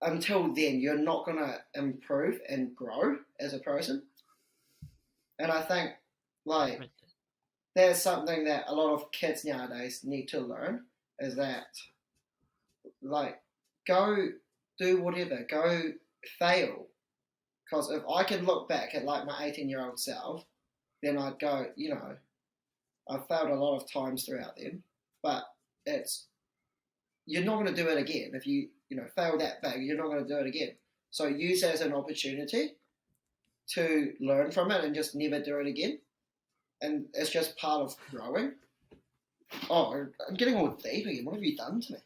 until then you're not going to improve and grow as a person. And I think, like, there's something that a lot of kids nowadays need to learn is that, like, go do whatever, go fail. Because if I can look back at like my 18-year-old self, then I'd go, I've failed a lot of times throughout them, but it's you're not going to do it again. If you fail that big, you're not going to do it again. So use it as an opportunity to learn from it and just never do it again. And it's just part of growing. Oh, I'm getting all deep again. What have you done to me?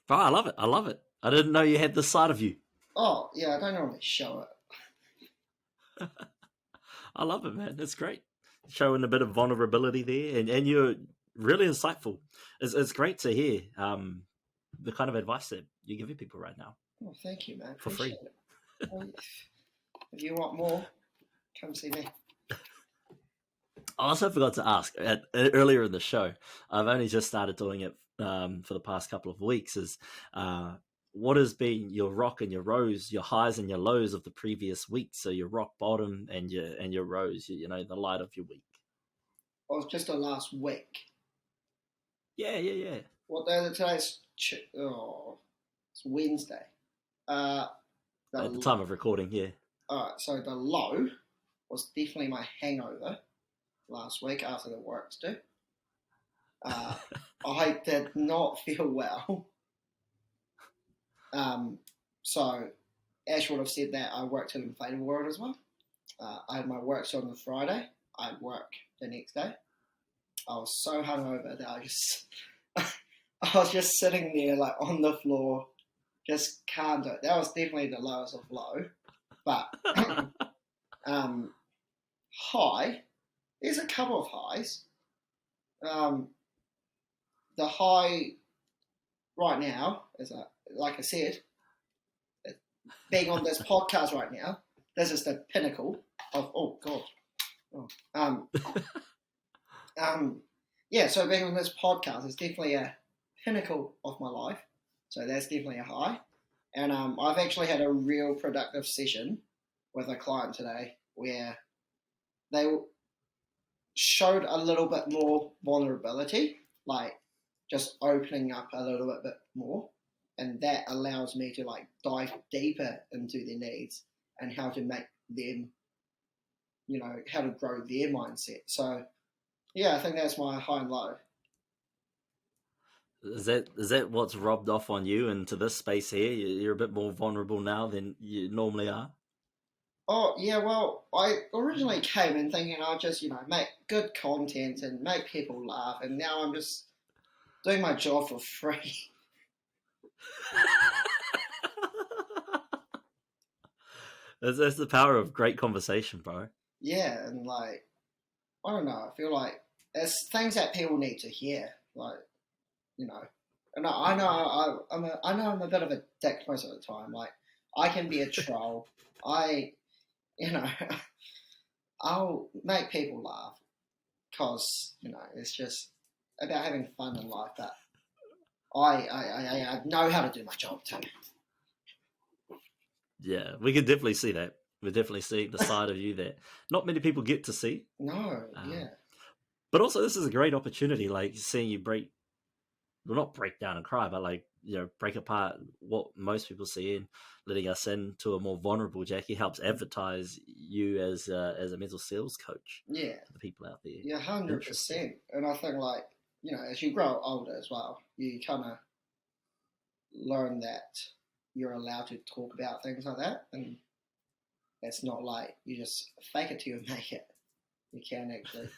Oh, I love it. I love it. I didn't know you had this side of you. Oh, yeah, I don't normally show it. I love it, man. It's great. Showing a bit of vulnerability there, and you're really insightful. It's great to hear the kind of advice that you're giving people right now. Oh, thank you, man. For free. It. Well, if you want more, come see me. I also forgot to ask earlier in the show. I've only just started doing it for the past couple of weeks. Is what has been your rock and your rose, your highs and your lows of the previous week? So your rock bottom and your rose, the light of your week. Oh, it's just the last week. Yeah. What day is it today? It's Wednesday. At the time of recording, yeah. Alright, so the low was definitely my hangover last week after the works do. I did not feel well. So Ash would have said that I worked in Inflatable World as well. I had my work on the Friday. I had work the next day. I was so hungover that I was just sitting there like on the floor, just can't do it. That was definitely the lowest of low. But high, there's a couple of highs. The high right now is like I said, being on this podcast right now. This is the pinnacle of yeah. So being on this podcast is definitely a pinnacle of my life. So that's definitely a high. And I've actually had a real productive session with a client today where they showed a little bit more vulnerability, like just opening up a little bit more. And that allows me to like dive deeper into their needs and how to make them, how to grow their mindset. So yeah, I think that's my high and low. Is that what's rubbed off on you into this space here? You're a bit more vulnerable now than you normally are? Oh, yeah, well, I originally came in thinking I'll just, make good content and make people laugh, and now I'm just doing my job for free. That's the power of great conversation, bro. Yeah, and like, I don't know, I feel like it's things that people need to hear, like, and I know I'm a bit of a dick most of the time. Like, I can be a troll. I'll make people laugh because it's just about having fun in life. But I know how to do my job too. Yeah, we can definitely see that. We're definitely seeing the side of you that not many people get to see. No, yeah. But also, this is a great opportunity, like seeing you not break down and cry, but like, break apart what most people see and letting us into a more vulnerable Jacky helps advertise you as a mental skills coach. Yeah. For the people out there. Yeah, 100%. And I think like, as you grow older as well, you kind of learn that you're allowed to talk about things like that. And it's not like you just fake it till you make it. You can actually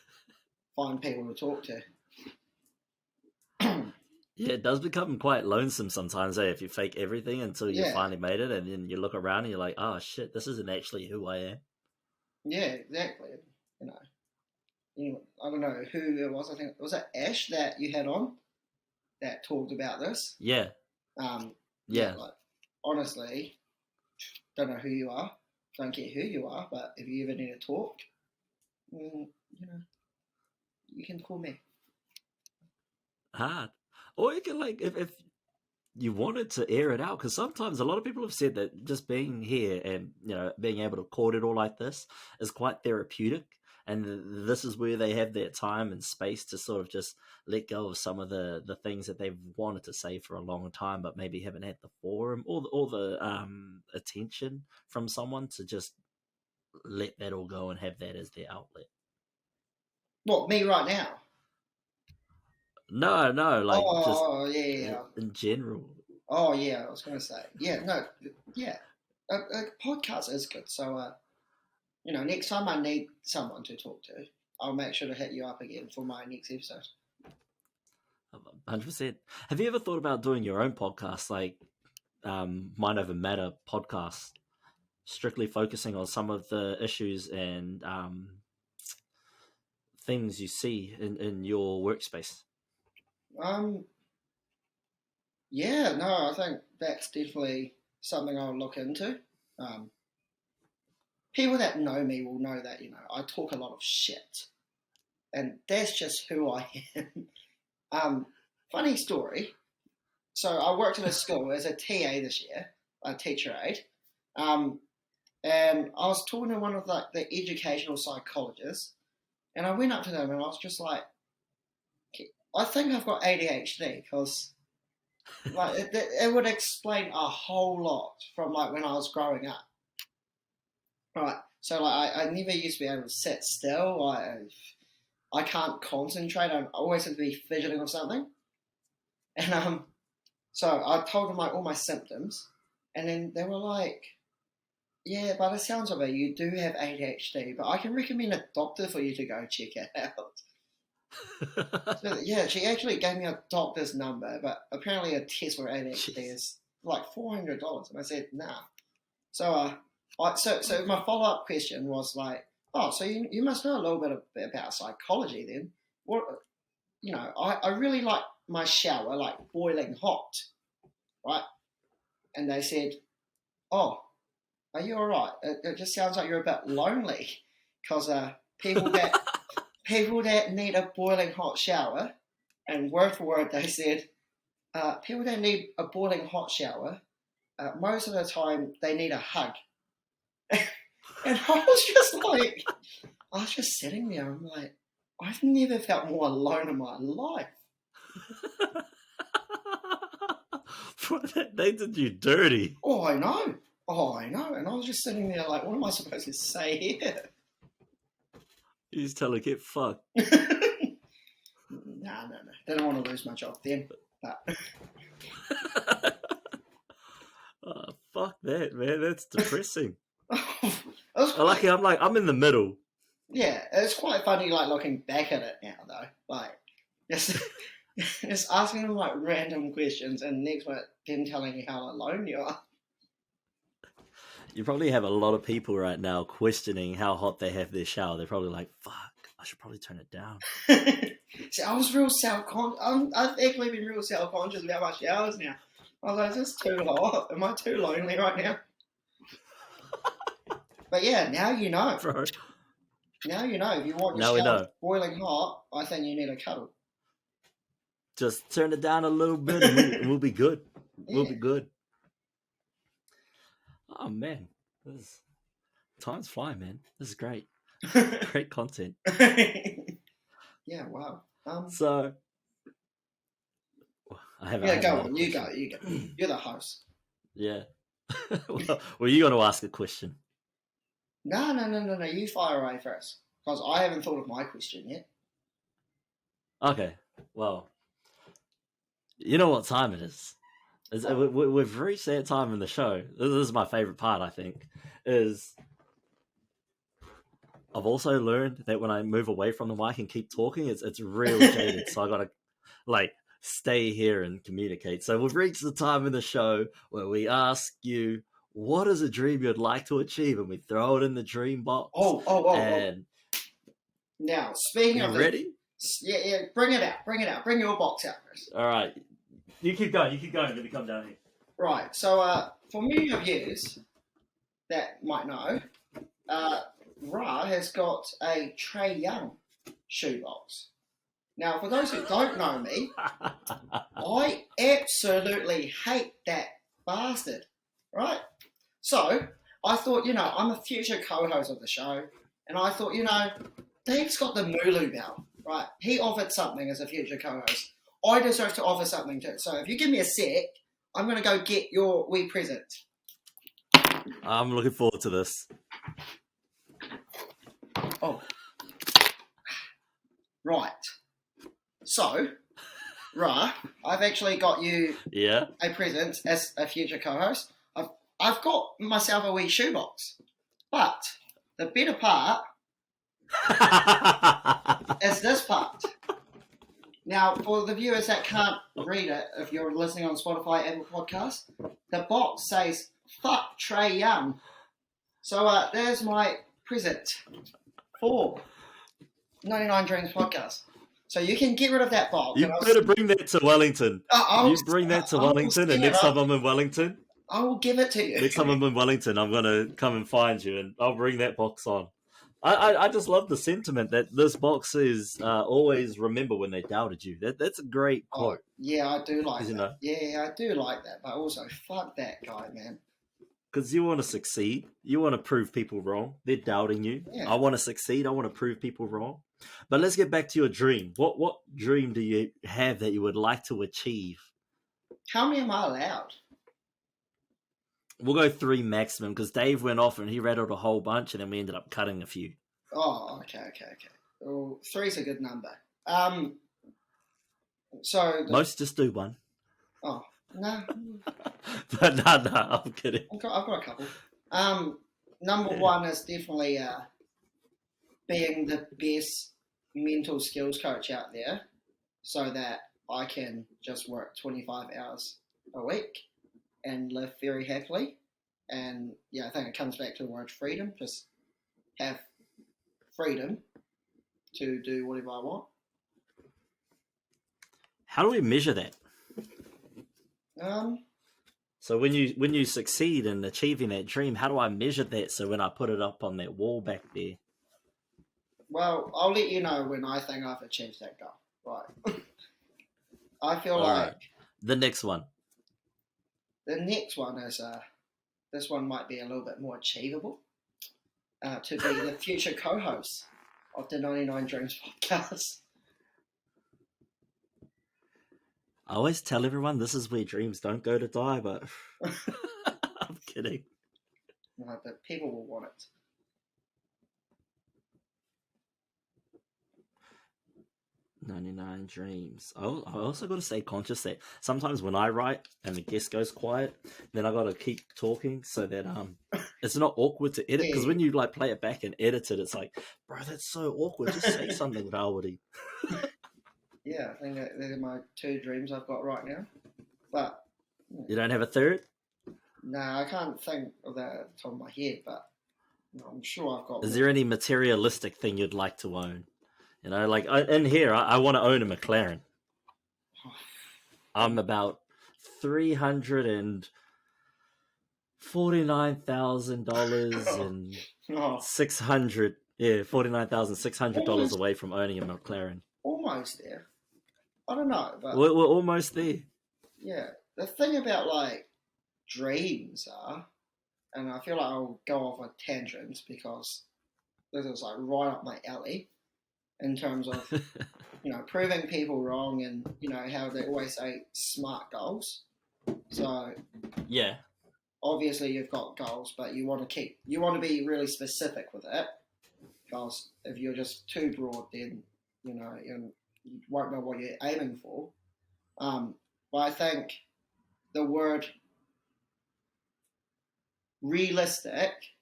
find people to talk to. Yeah, it does become quite lonesome sometimes, if you fake everything until you finally made it, and then you look around and you're like, oh shit, this isn't actually who I am. Yeah, exactly. I don't know who it was. I think was it Ash that you had on that talked about this. Yeah. Yeah. Like, honestly, don't know who you are, don't care who you are, but if you ever need to talk, you can call me. Hard. Or you can, like, if you wanted to air it out, because sometimes a lot of people have said that just being here and, being able to record it all like this is quite therapeutic. and this is where they have their time and space to sort of just let go of some of the things that they've wanted to say for a long time, but maybe haven't had the forum or the attention from someone to just let that all go and have that as their outlet. What, me right now? No, like just yeah. in general. Oh yeah, I was going to say, yeah, no, yeah, a podcast is good. So, next time I need someone to talk to, I'll make sure to hit you up again for my next episode. 100%. Have you ever thought about doing your own podcast, like Mind Over Matter podcast, strictly focusing on some of the issues and things you see in your workspace? Yeah, no, I think that's definitely something I'll look into. People that know me will know that, I talk a lot of shit. And that's just who I am. Funny story. So I worked in a school as a TA this year, a teacher aide. And I was talking to one of the educational psychologists, and I went up to them and I was just like, I think I've got ADHD, because it would explain a whole lot from when I was growing up. Right. So I never used to be able to sit still. I can't concentrate. I always have to be fidgeting or something. And so I told them all my symptoms, and then they were like, "Yeah, but it sounds like you do have ADHD, but I can recommend a doctor for you to go check it out." So, yeah, she actually gave me a doctor's number, but apparently a test for ADHD is like $400, and I said nah. So so my follow-up question was like, oh, so you must know a little bit about psychology then. What, I really like my shower like boiling hot, right? And they said, oh, are you all right? It just sounds like you're a bit lonely, because people that need a boiling hot shower, and word for word they said, people that need a boiling hot shower, most of the time they need a hug. And I was just sitting there. I'm like, I've never felt more alone in my life. They did you dirty. Oh, I know. And I was just sitting there like, what am I supposed to say here? You just tell her, get fucked. No. Didn't want to lose my job then. But... Oh, fuck that, man. That's depressing. Lucky I'm in the middle. Yeah, it's quite funny, looking back at it now, though. Just asking them, random questions, and next minute, them telling you how alone you are. You probably have a lot of people right now questioning how hot they have their shower. They're probably like, fuck, I should probably turn it down. See, I was real self-conscious. I've actually been real self-conscious about my showers now. I was like, is this too hot? Am I too lonely right now? But yeah, now you know. Bro. Now you know. If you want your shower boiling hot, I think you need a cuddle. Just turn it down a little bit and we'll be good. Yeah. We'll be good. Oh, man. Time's flying, man. This is great. Great content. Yeah, wow. So, I have go on. You go. You're the host. Yeah. Well, you're going to ask a question. No. You fire away first, because I haven't thought of my question yet. Okay. Well, you know what time it is. We've reached that time in the show. This is my favorite part, I think, is I've also learned that when I move away from the mic and keep talking, it's real jaded. So I got to stay here and communicate. So we've reached the time in the show where we ask you, what is a dream you'd like to achieve? And we throw it in the dream box. And now, speaking of ready? Yeah, bring it out. Bring your box out first. All right. You keep going. Let me come down here. Right. So, for many of you that might know, Ra has got a Trey Young shoebox. Now, for those who don't know me, I absolutely hate that bastard. Right? So, I thought, I'm a future co-host of the show, and I thought, Dave's got the Mulu belt, right? He offered something as a future co-host. I deserve to offer something too. So if you give me a sec, I'm going to go get your wee present. I'm looking forward to this. Oh. Right. So, Ra, I've actually got you a present as a future co-host. I've got myself a wee shoebox. But the better part is this part. Now, for the viewers that can't read it, if you're listening on Spotify, Apple Podcasts, the box says, "Fuck Trey Young." So there's my present for 99Dreams podcast. So you can get rid of that box. You better bring that to Wellington. You bring that to Wellington, and next time I'm in Wellington, I will give it to you. Next time I'm in Wellington, I'm going to come and find you, and I'll bring that box on. I just love the sentiment that this box is always remember when they doubted you. That's a great quote. Yeah, I do like that. Know? Yeah, I do like that. But also, fuck that guy, man. Because you want to succeed. You want to prove people wrong. They're doubting you. Yeah. I want to succeed. I want to prove people wrong. But let's get back to your dream. What dream do you have that you would like to achieve? How many am I allowed? We'll go 3 maximum because Dave went off and he rattled a whole bunch and then we ended up cutting a few. Oh, okay. Well, 3's a good number. Most just do 1. Oh, no. But no, I'm kidding. I've got a couple. Number 1 is definitely being the best mental skills coach out there so that I can just work 25 hours a week and live very happily. And yeah, I think it comes back to the word freedom. Just have freedom to do whatever I want. How do we measure that? So when you succeed in achieving that dream, how do I measure that so when I put it up on that wall back there? Well, I'll let you know when I think I've achieved that goal. Right. I feel like... The next one. The next one is, this one might be a little bit more achievable, to be the future co-host of the 99Dreams podcast. I always tell everyone this is where dreams don't go to die, but I'm kidding. No, but people will want it. "99Dreams." I also got to stay conscious that sometimes when I write and the guest goes quiet, then I got to keep talking so that it's not awkward to edit. Because when you like play it back and edit it, it's like, bro, that's so awkward. Just say something, Rawadi. Yeah, I think they're my 2 dreams I've got right now. But you don't have a third? No, I can't think of that at the top of my head. But I'm sure I've got. Is there any materialistic thing you'd like to own? You know, like in here, I want to own a McLaren. I'm about $349,000 and $49,600 away from owning a McLaren. Almost there. I don't know, but we're almost there. Yeah, the thing about like dreams are, and I feel like I'll go off on tangents because this is like right up my alley. In terms of, proving people wrong and, how they always say smart goals. So, yeah, obviously you've got goals, but you want to be really specific with it. Because if you're just too broad, then, you won't know what you're aiming for. But I think the word realistic,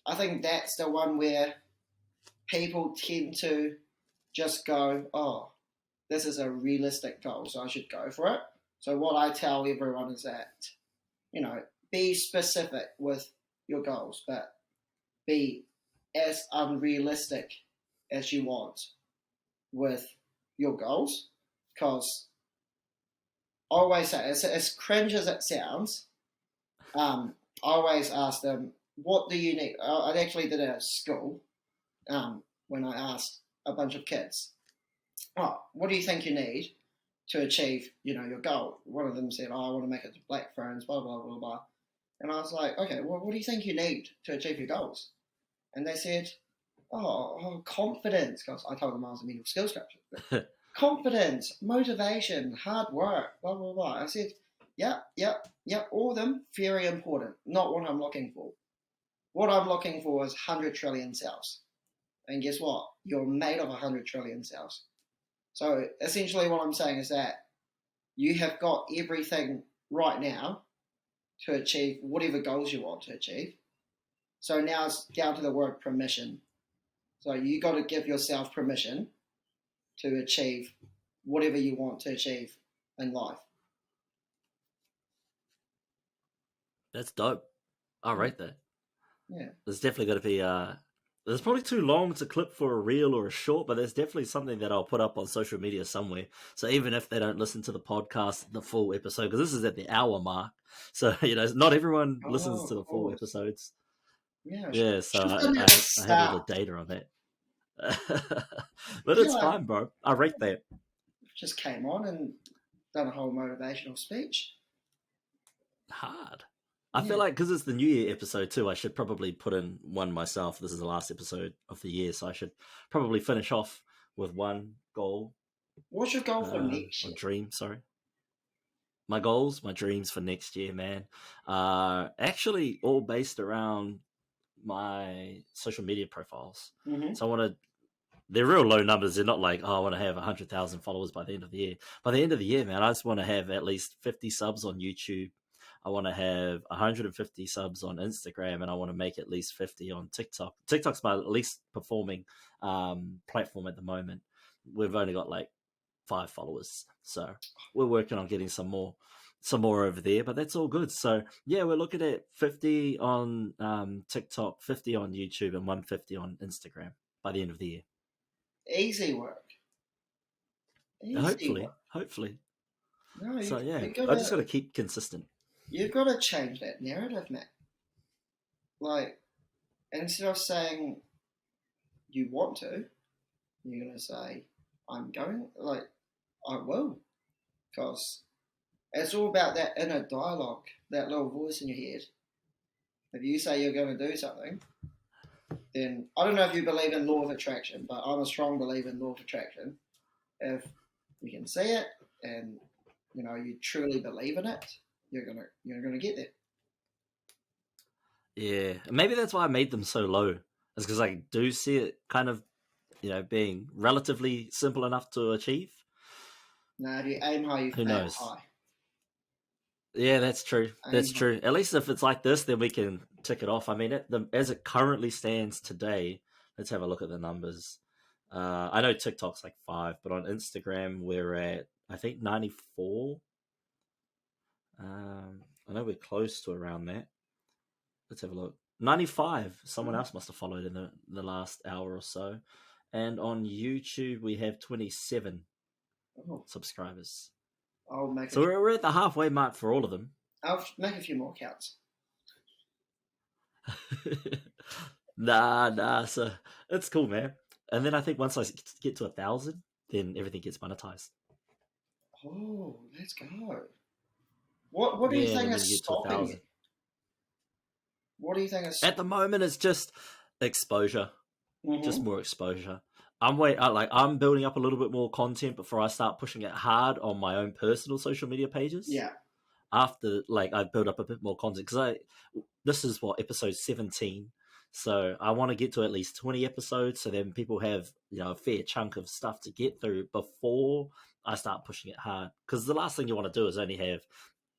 I think that's the one where people tend to just go, oh, this is a realistic goal, so I should go for it. So what I tell everyone is that, be specific with your goals, but be as unrealistic as you want with your goals. Because I always say, as cringe as it sounds, I always ask them, what do you need? I actually did it at school when I asked a bunch of kids, what do you think you need to achieve, your goal? One of them said, I want to make it to Black Ferns, blah, blah, blah, blah. And I was like, okay, well, what do you think you need to achieve your goals? And they said, confidence. Because I told them I was a mental skills coach. Confidence, motivation, hard work, blah, blah, blah. I said, yep, all of them, very important. Not what I'm looking for. What I'm looking for is 100 trillion cells. And guess what? You're made of 100 trillion cells. So essentially what I'm saying is that you have got everything right now to achieve whatever goals you want to achieve. So now it's down to the word permission. So you got to give yourself permission to achieve whatever you want to achieve in life. That's dope. I rate that. Yeah. There's definitely got to be there's probably too long to clip for a reel or a short, but there's definitely something that I'll put up on social media somewhere. So even if they don't listen to the podcast, the full episode, because this is at the hour mark, so not everyone listens to the full episodes. Yeah, so I have all the data on that. But it's fine, bro. I rate that. Just came on and done a whole motivational speech. Hard. I feel like because it's the New Year episode too, I should probably put in one myself. This is the last episode of the year, so I should probably finish off with one goal. What's your goal for next year? Dream, sorry. My goals, my dreams for next year, man. Actually all based around my social media profiles. Mm-hmm. So I want to. They're real low numbers. They're not like, I want to have 100,000 followers by the end of the year. By the end of the year, man, I just want to have at least 50 subs on YouTube. I want to have 150 subs on Instagram, and I want to make at least 50 on TikTok. TikTok's my least performing platform at the moment. We've only got like 5 followers, so we're working on getting some more over there. But that's all good. So yeah, we're looking at 50 on TikTok, 50 on YouTube, and 150 on Instagram by the end of the year. Easy work. Hopefully. No, so yeah, I just got to keep consistent. You've got to change that narrative, Matt. Like, instead of saying you want to, you're going to say, I'm going, like, I will. Because it's all about that inner dialogue, that little voice in your head. If you say you're going to do something, then I don't know if you believe in law of attraction, but I'm a strong believer in law of attraction. If you can see it and, you truly believe in it, you're gonna get there. Yeah, maybe that's why I made them so low. Is because I do see it kind of, being relatively simple enough to achieve. Now, if you aim high, you fail high. Yeah, that's true. That's true. At least if it's like this, then we can tick it off. I mean, as it currently stands today, let's have a look at the numbers. I know TikTok's like 5, but on Instagram we're at, I think, 94. I know we're close to around that. Let's have a look. 95. Someone else must have followed in the last hour or so. And on YouTube we have 27 subscribers. So we're at the halfway mark for all of them. I'll make a few more counts. Nah. So it's cool, man. And then I think once I get to 1,000, then everything gets monetized. Oh, let's go. What do you think is stopping you? What do you think is... At the moment, it's just exposure. Mm-hmm. Just more exposure. I'm building up a little bit more content before I start pushing it hard on my own personal social media pages. Yeah. After I build up a bit more content, because this is episode 17, so I want to get to at least 20 episodes, so then people have a fair chunk of stuff to get through before I start pushing it hard. Because the last thing you want to do is only have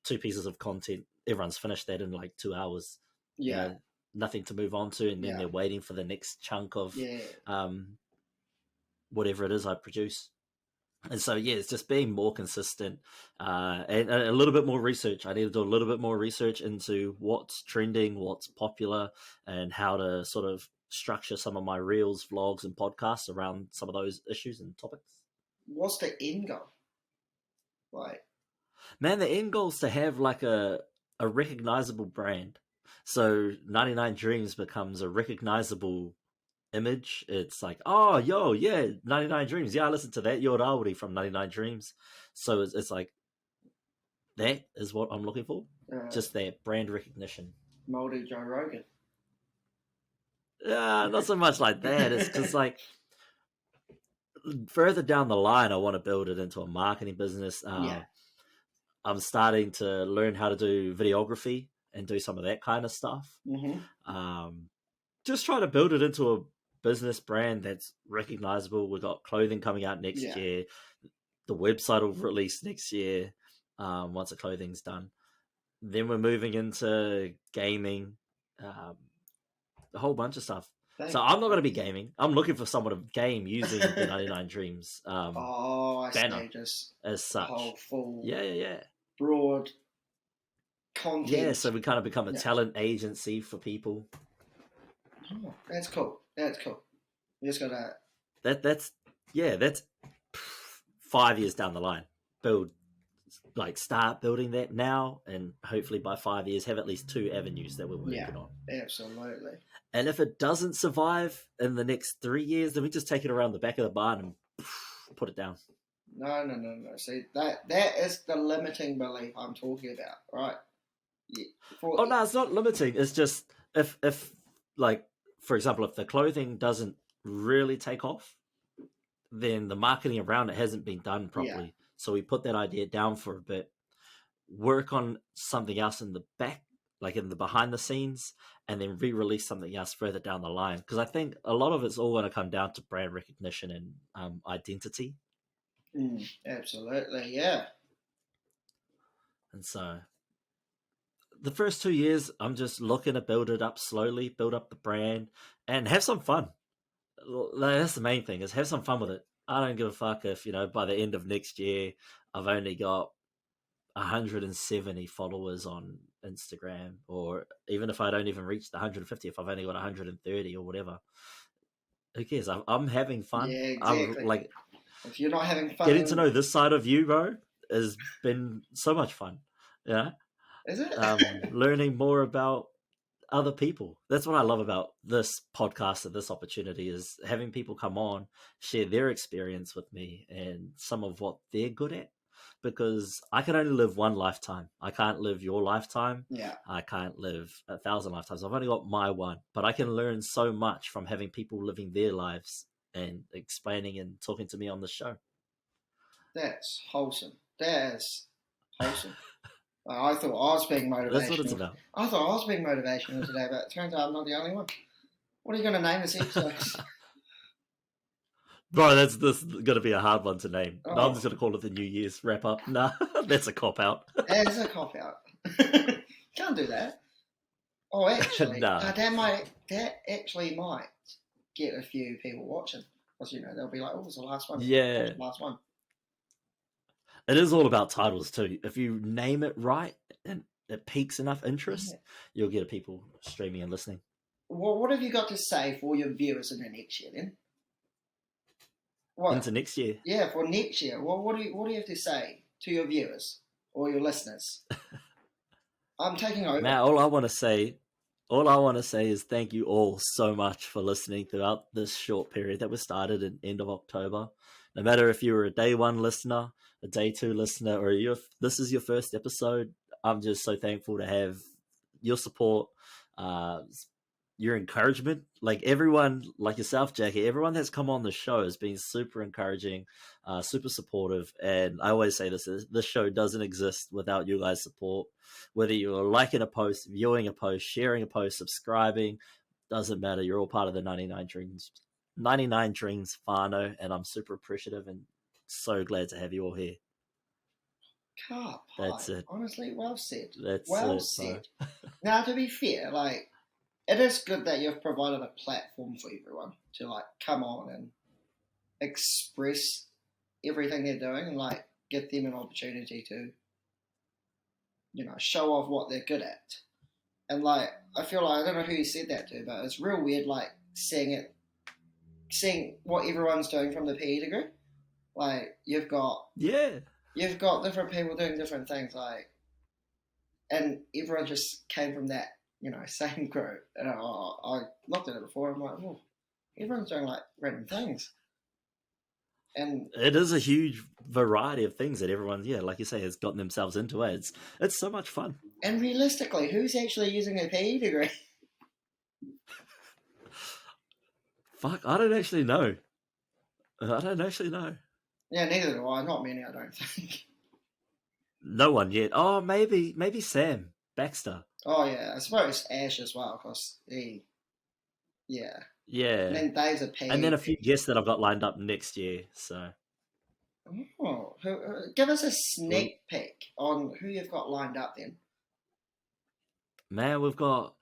2 pieces of content. Everyone's finished that in like 2 hours. Yeah. Nothing to move on to, and then they're waiting for the next chunk of whatever it is I produce. And so, it's just being more consistent and a little bit more research. I need to do a little bit more research into what's trending, what's popular, and how to sort of structure some of my reels, vlogs, and podcasts around some of those issues and topics. What's the end goal? Man, the end goal is to have like a recognizable brand. So 99Dreams becomes a recognizable image. It's like, oh, yo, yeah, 99Dreams. Yeah, I listened to that. You're Rawiri from 99Dreams. So it's like, that is what I'm looking for. Just that brand recognition. Moldy Joe Rogan. not so much like that. It's just like further down the line, I want to build it into a marketing business. Yeah. I'm starting to learn how to do videography and do some of that kind of stuff. Just trying to build it into a business brand that's recognizable. We've got clothing coming out next year. The website will release next year once the clothing's done. Then we're moving into gaming, a whole bunch of stuff. So I'm not going to be gaming. I'm looking for someone to game using the 99 Dreams banner just as such. Whole full Yeah. broad content. Yeah, so we kind of become a talent agency for people. Oh, that's cool. You just gotta. That's 5 years down the line. Start building that now, and hopefully by 5 years have at least 2 avenues that we're working on. Absolutely. And if it doesn't survive in the next 3 years, then we just take it around the back of the barn and put it down. No. See, that is the limiting belief I'm talking about, right? Yeah. No, it's not limiting. It's just if like, for example, if the clothing doesn't really take off, then the marketing around it hasn't been done properly. Yeah. So we put that idea down for a bit, work on something else in the back, like in the behind the scenes, and then re-release something else further down the line. Because I think a lot of it's all going to come down to brand recognition and identity. Absolutely, yeah. And so the first 2 years, I'm just looking to build it up slowly, build up the brand, and have some fun. That's the main thing, is have some fun with it. I don't give a fuck if, by the end of next year, I've only got 170 followers on Instagram, or even if I don't even reach the 150, if I've only got 130 or whatever. Who cares? I'm having fun. Yeah, exactly. If you're not having fun, getting to know this side of you, bro, has been so much fun. Yeah, is it? Learning more about other people. That's what I love about this podcast and this opportunity, is having people come on, share their experience with me and some of what they're good at, because I can only live one lifetime. I can't live your lifetime. Yeah. I can't live 1,000 lifetimes. I've only got my one, but I can learn so much from having people living their lives and explaining and talking to me on the show. That's wholesome. I thought I was being motivational. That's what it's about. I thought I was being motivational today, but it turns out I'm not the only one. What are you going to name this episode? Bro, this going to be a hard one to name. Oh. No, I'm just going to call it the New Year's wrap up. Nah, that's a cop out. That is a cop out. Can't do that. Oh, actually, that actually might get a few people watching, because they'll be like, "Oh, it's the last one." Yeah, the last one. It is all about titles too. If you name it right and it piques enough interest, you'll get people streaming and listening. Well, what have you got to say for your viewers in the next year then? What? Into next year? Yeah, for next year. Well, what do you have to say to your viewers or your listeners? I'm taking over. Matt, all I want to say is thank you all so much for listening throughout this short period that was started in end of October. No matter if you were a day 1 listener, a day 2 listener, or this is your first episode, I'm just so thankful to have your support, your encouragement. Like everyone, like yourself, Jacky, everyone that's come on the show has been super encouraging, super supportive. And I always say this show doesn't exist without you guys' support. Whether you're liking a post, viewing a post, sharing a post, subscribing, doesn't matter. You're all part of the 99 Dreams whānau, and I'm super appreciative and so glad to have you all here. That's it. Honestly, well said. Said. Now, to be fair, it is good that you've provided a platform for everyone to come on and express everything they're doing and give them an opportunity to, show off what they're good at. And I feel I don't know who you said that to, but it's real weird seeing what everyone's doing from the PE degree. You've got different people doing different things, and everyone just came from that, same group. And I looked at it before, I'm like, oh, everyone's doing random things. And it is a huge variety of things that everyone, like you say, has gotten themselves into. It's so much fun. And realistically, who's actually using a PE degree? Fuck, I don't actually know. I don't actually know. Yeah, neither do I. Not many, I don't think. No one yet. Oh, maybe Sam Baxter. Oh yeah, I suppose Ash as well, because yeah. And Yeah, then Dave's a and then a few PE. guests that I've got lined up next year. So, Oh, give us a well, sneak peek on who you've got lined up then. man, we've got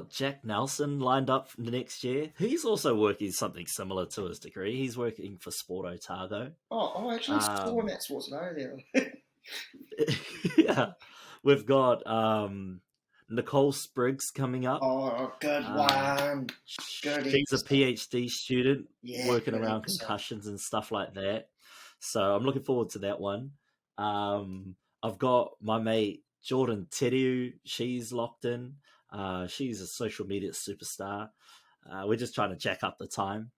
Jack Nelson lined up for the next year. He's also working something similar to his degree. He's working for Sport Otago. Oh, I actually saw him at Sports there. Yeah, we've got Nicole Spriggs coming up. Oh, good Uh, one. Good she's a episode. PhD student Yeah, working good around episode. concussions and stuff like that. So I'm looking forward to that one. I've got my mate Jordan Teriu. She's locked in. She's a social media superstar. We're just trying to jack up the time.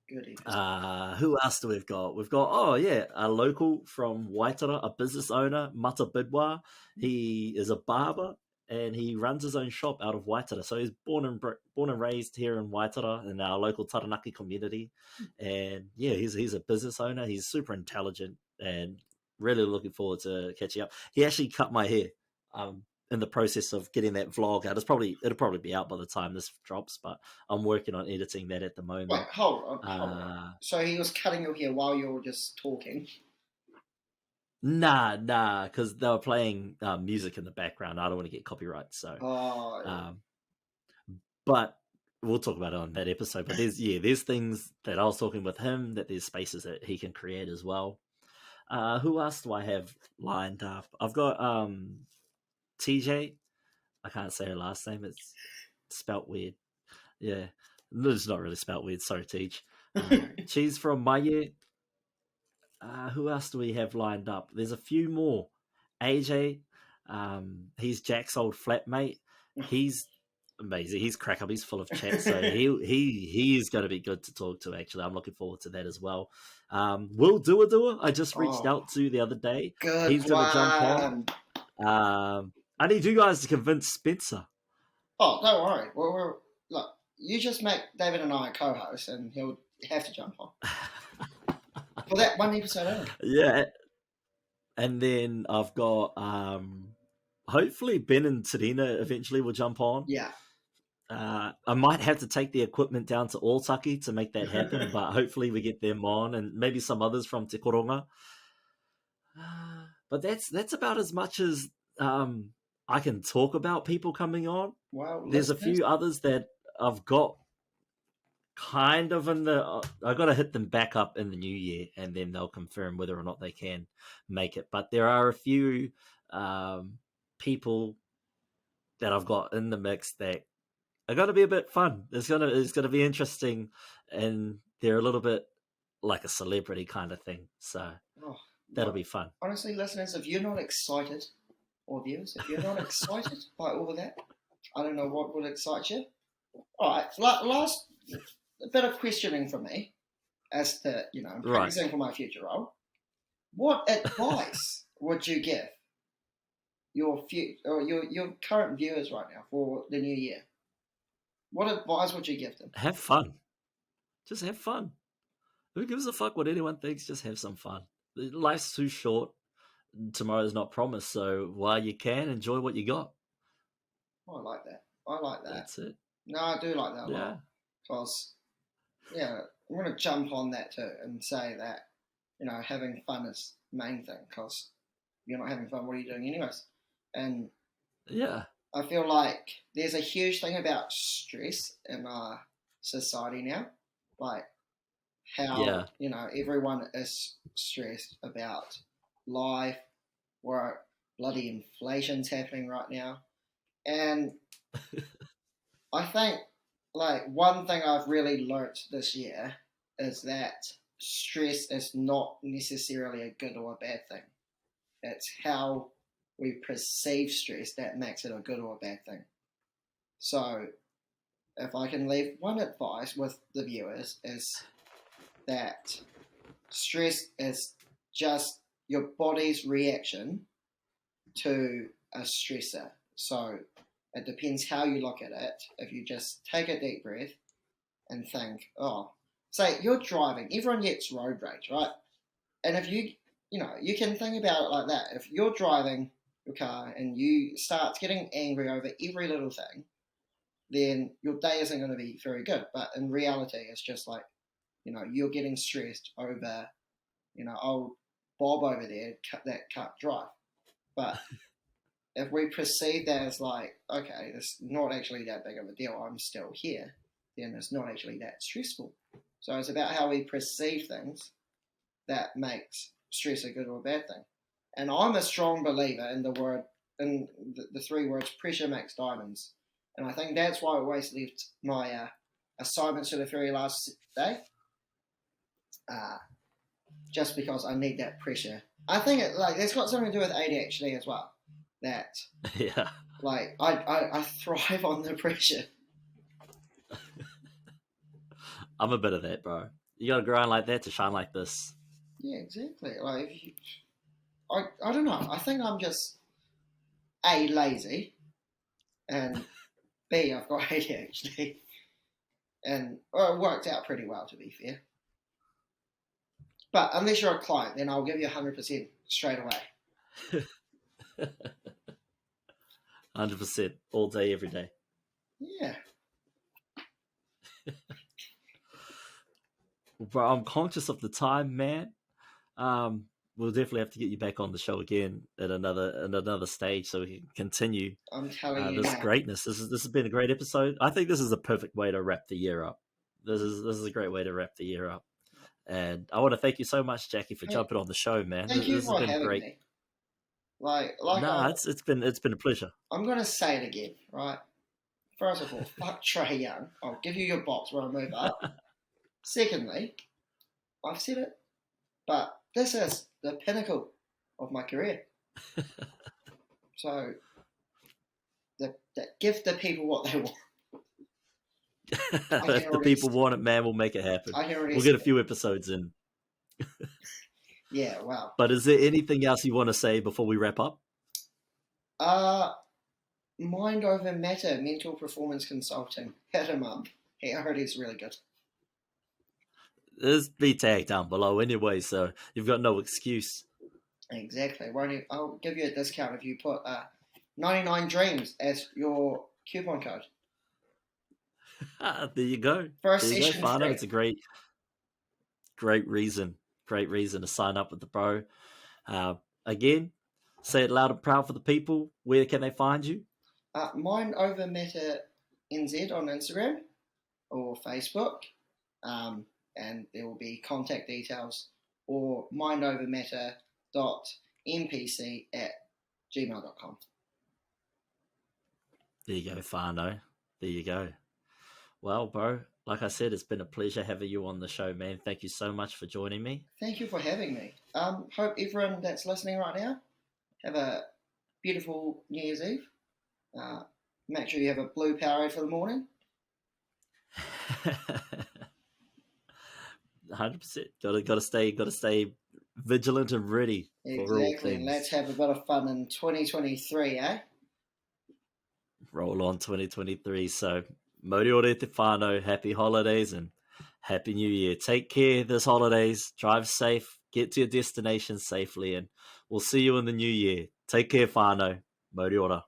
Good episode. Who else do we've got? We've got, oh yeah, a local from Waitara, a business owner, Mata Bidwa. He is a barber and he runs his own shop out of Waitara. So he's born and raised here in Waitara in our local Taranaki community. And yeah, he's a business owner. He's super intelligent and really looking forward to catching up. He actually cut my hair. In the process of getting that vlog out. It'll probably be out by the time this drops, but I'm working on editing that at the Wait, moment. hold on. Uh, So he was cutting your hair while you were just talking. nah, because they were playing music in the background. I don't want to get copyright, so. Oh, Um, but we'll talk about it on that episode. But there's things that I was talking with him that there's spaces that he can create as well. Who else do I have lined up? I've got TJ. I can't say her last name. It's spelt weird. Yeah, it's not really spelt weird. Sorry, Teach. She's from my year. Who else do we have lined up? There's a few more. AJ, he's Jack's old flatmate. He's amazing. He's crack up. He's full of chat. So he is going to be good to talk to. Actually, I'm looking forward to that as well. Will Doer. I just reached oh, out to the other day. good He's going to jump on. one. I need you guys to convince Spencer. Oh, don't worry. Look, you just make David and I co-hosts, and he'll have to jump on for that one episode only. Yeah, and then I've got hopefully Ben and Serena eventually will jump on. Yeah. I might have to take the equipment down to Altaki to make that happen, but hopefully we get them on and maybe some others from Te Koronga. But that's about as much as I can talk about people coming on. Well, There's a listeners, few others that I've got kind of in the. I got to hit them back up in the new year, and then they'll confirm whether or not they can make it. But there are a few people that I've got in the mix that are going to be a bit fun. It's gonna be interesting, and they're a little bit like a celebrity kind of thing. So oh, that'll be fun. honestly, listeners, if you're not excited, or viewers, if you're not excited by all of that, I don't know what would excite you. All right, last a bit of questioning from me as to I'm practicing for my future role. What advice would you give your current viewers right now for the new year? What advice would you give them? Have fun. Just have fun. Who gives a fuck what anyone thinks? Just have some fun. Life's too short. Tomorrow's not promised. So while you can, enjoy what you got. Oh, I like that. I like that. That's it. No, I do like that a Yeah. lot. Because, I'm going to jump on that too and say that, having fun is the main thing. Because if you're not having fun, what are you doing anyways? And yeah, I feel like there's a huge thing about stress in our society now. Like how, everyone is stressed about life, work, bloody inflation's happening right now. And I think, like, one thing I've really learnt this year is that stress is not necessarily a good or a bad thing. It's how we perceive stress that makes it a good or a bad thing. So, if I can leave one advice with the viewers is that stress is just your body's reaction to a stressor. So, it depends how you look at it. If you just take a deep breath and think, oh, say you're driving, everyone gets road rage, right? And if you can think about it like that. If you're driving your car and you start getting angry over every little thing, then your day isn't going to be very good. But in reality, it's just like, you're getting stressed over, old Bob over there that can't drive. But if we perceive that as like, okay, it's not actually that big of a deal, I'm still here, then it's not actually that stressful. So it's about how we perceive things that makes stress a good or a bad thing. And I'm a strong believer in the three words, pressure makes diamonds. And I think that's why I always left my assignments to the very last day, just because I need that pressure. I think that's got something to do with ADHD as well. That Yeah. like I thrive on the pressure. I'm a bit of that, bro. You got to grind like that to shine like this. Yeah, exactly. Like, I don't know. I think I'm just A, lazy, and B, I've got ADHD. And it worked out pretty well, to be fair. But unless you're a client, then I'll give you 100% straight away. 100% all day, every day. Yeah. Bro, I'm conscious of the time, man. We'll definitely have to get you back on the show again at another stage so we can continue I'm telling you this now. greatness. This has been a great episode. I think this is a perfect way to wrap the year up. This is a great way to wrap the year up. And I want to thank you so much, Jacky, for jumping on the show, man. Thank you This has for been having great. me. Like it's been a pleasure. I'm gonna say it again, right? First of all, fuck Trey Young. I'll give you your box when I move up. Secondly, I've said it, but this is the pinnacle of my career. So, give the people what they want. If the people want it, man, we'll make it happen. We'll get a few episodes in. Yeah, wow. But is there anything else you want to say before we wrap up? Mind over matter, mental performance consulting. Hit him up. He already is really good. There's be tagged down below anyway, so you've got no excuse. Exactly. I'll give you a discount if you put 99Dreams as your coupon code. There you go. For a there session you go, free. It's a great reason. Great reason to sign up with the bro. Again, say it loud and proud for the people. Where can they find you? Mind over matter NZ on Instagram or Facebook. And there will be contact details, or mindovermatter.mpc@gmail.com. There you go, Fano. There you go. Well, bro, like I said, it's been a pleasure having you on the show, man. Thank you so much for joining me. Thank you for having me. Hope everyone that's listening right now have a beautiful New Year's Eve. Make sure you have a blue Powerade for the morning. 100%. Got to stay vigilant and ready for all things. Let's have a bit of fun in 2023, eh? Roll on 2023. So, Mori ore te whānau, happy holidays and happy new year. Take care this holidays. Drive safe. Get to your destination safely, and we'll see you in the new year. Take care, whānau. Mori ora.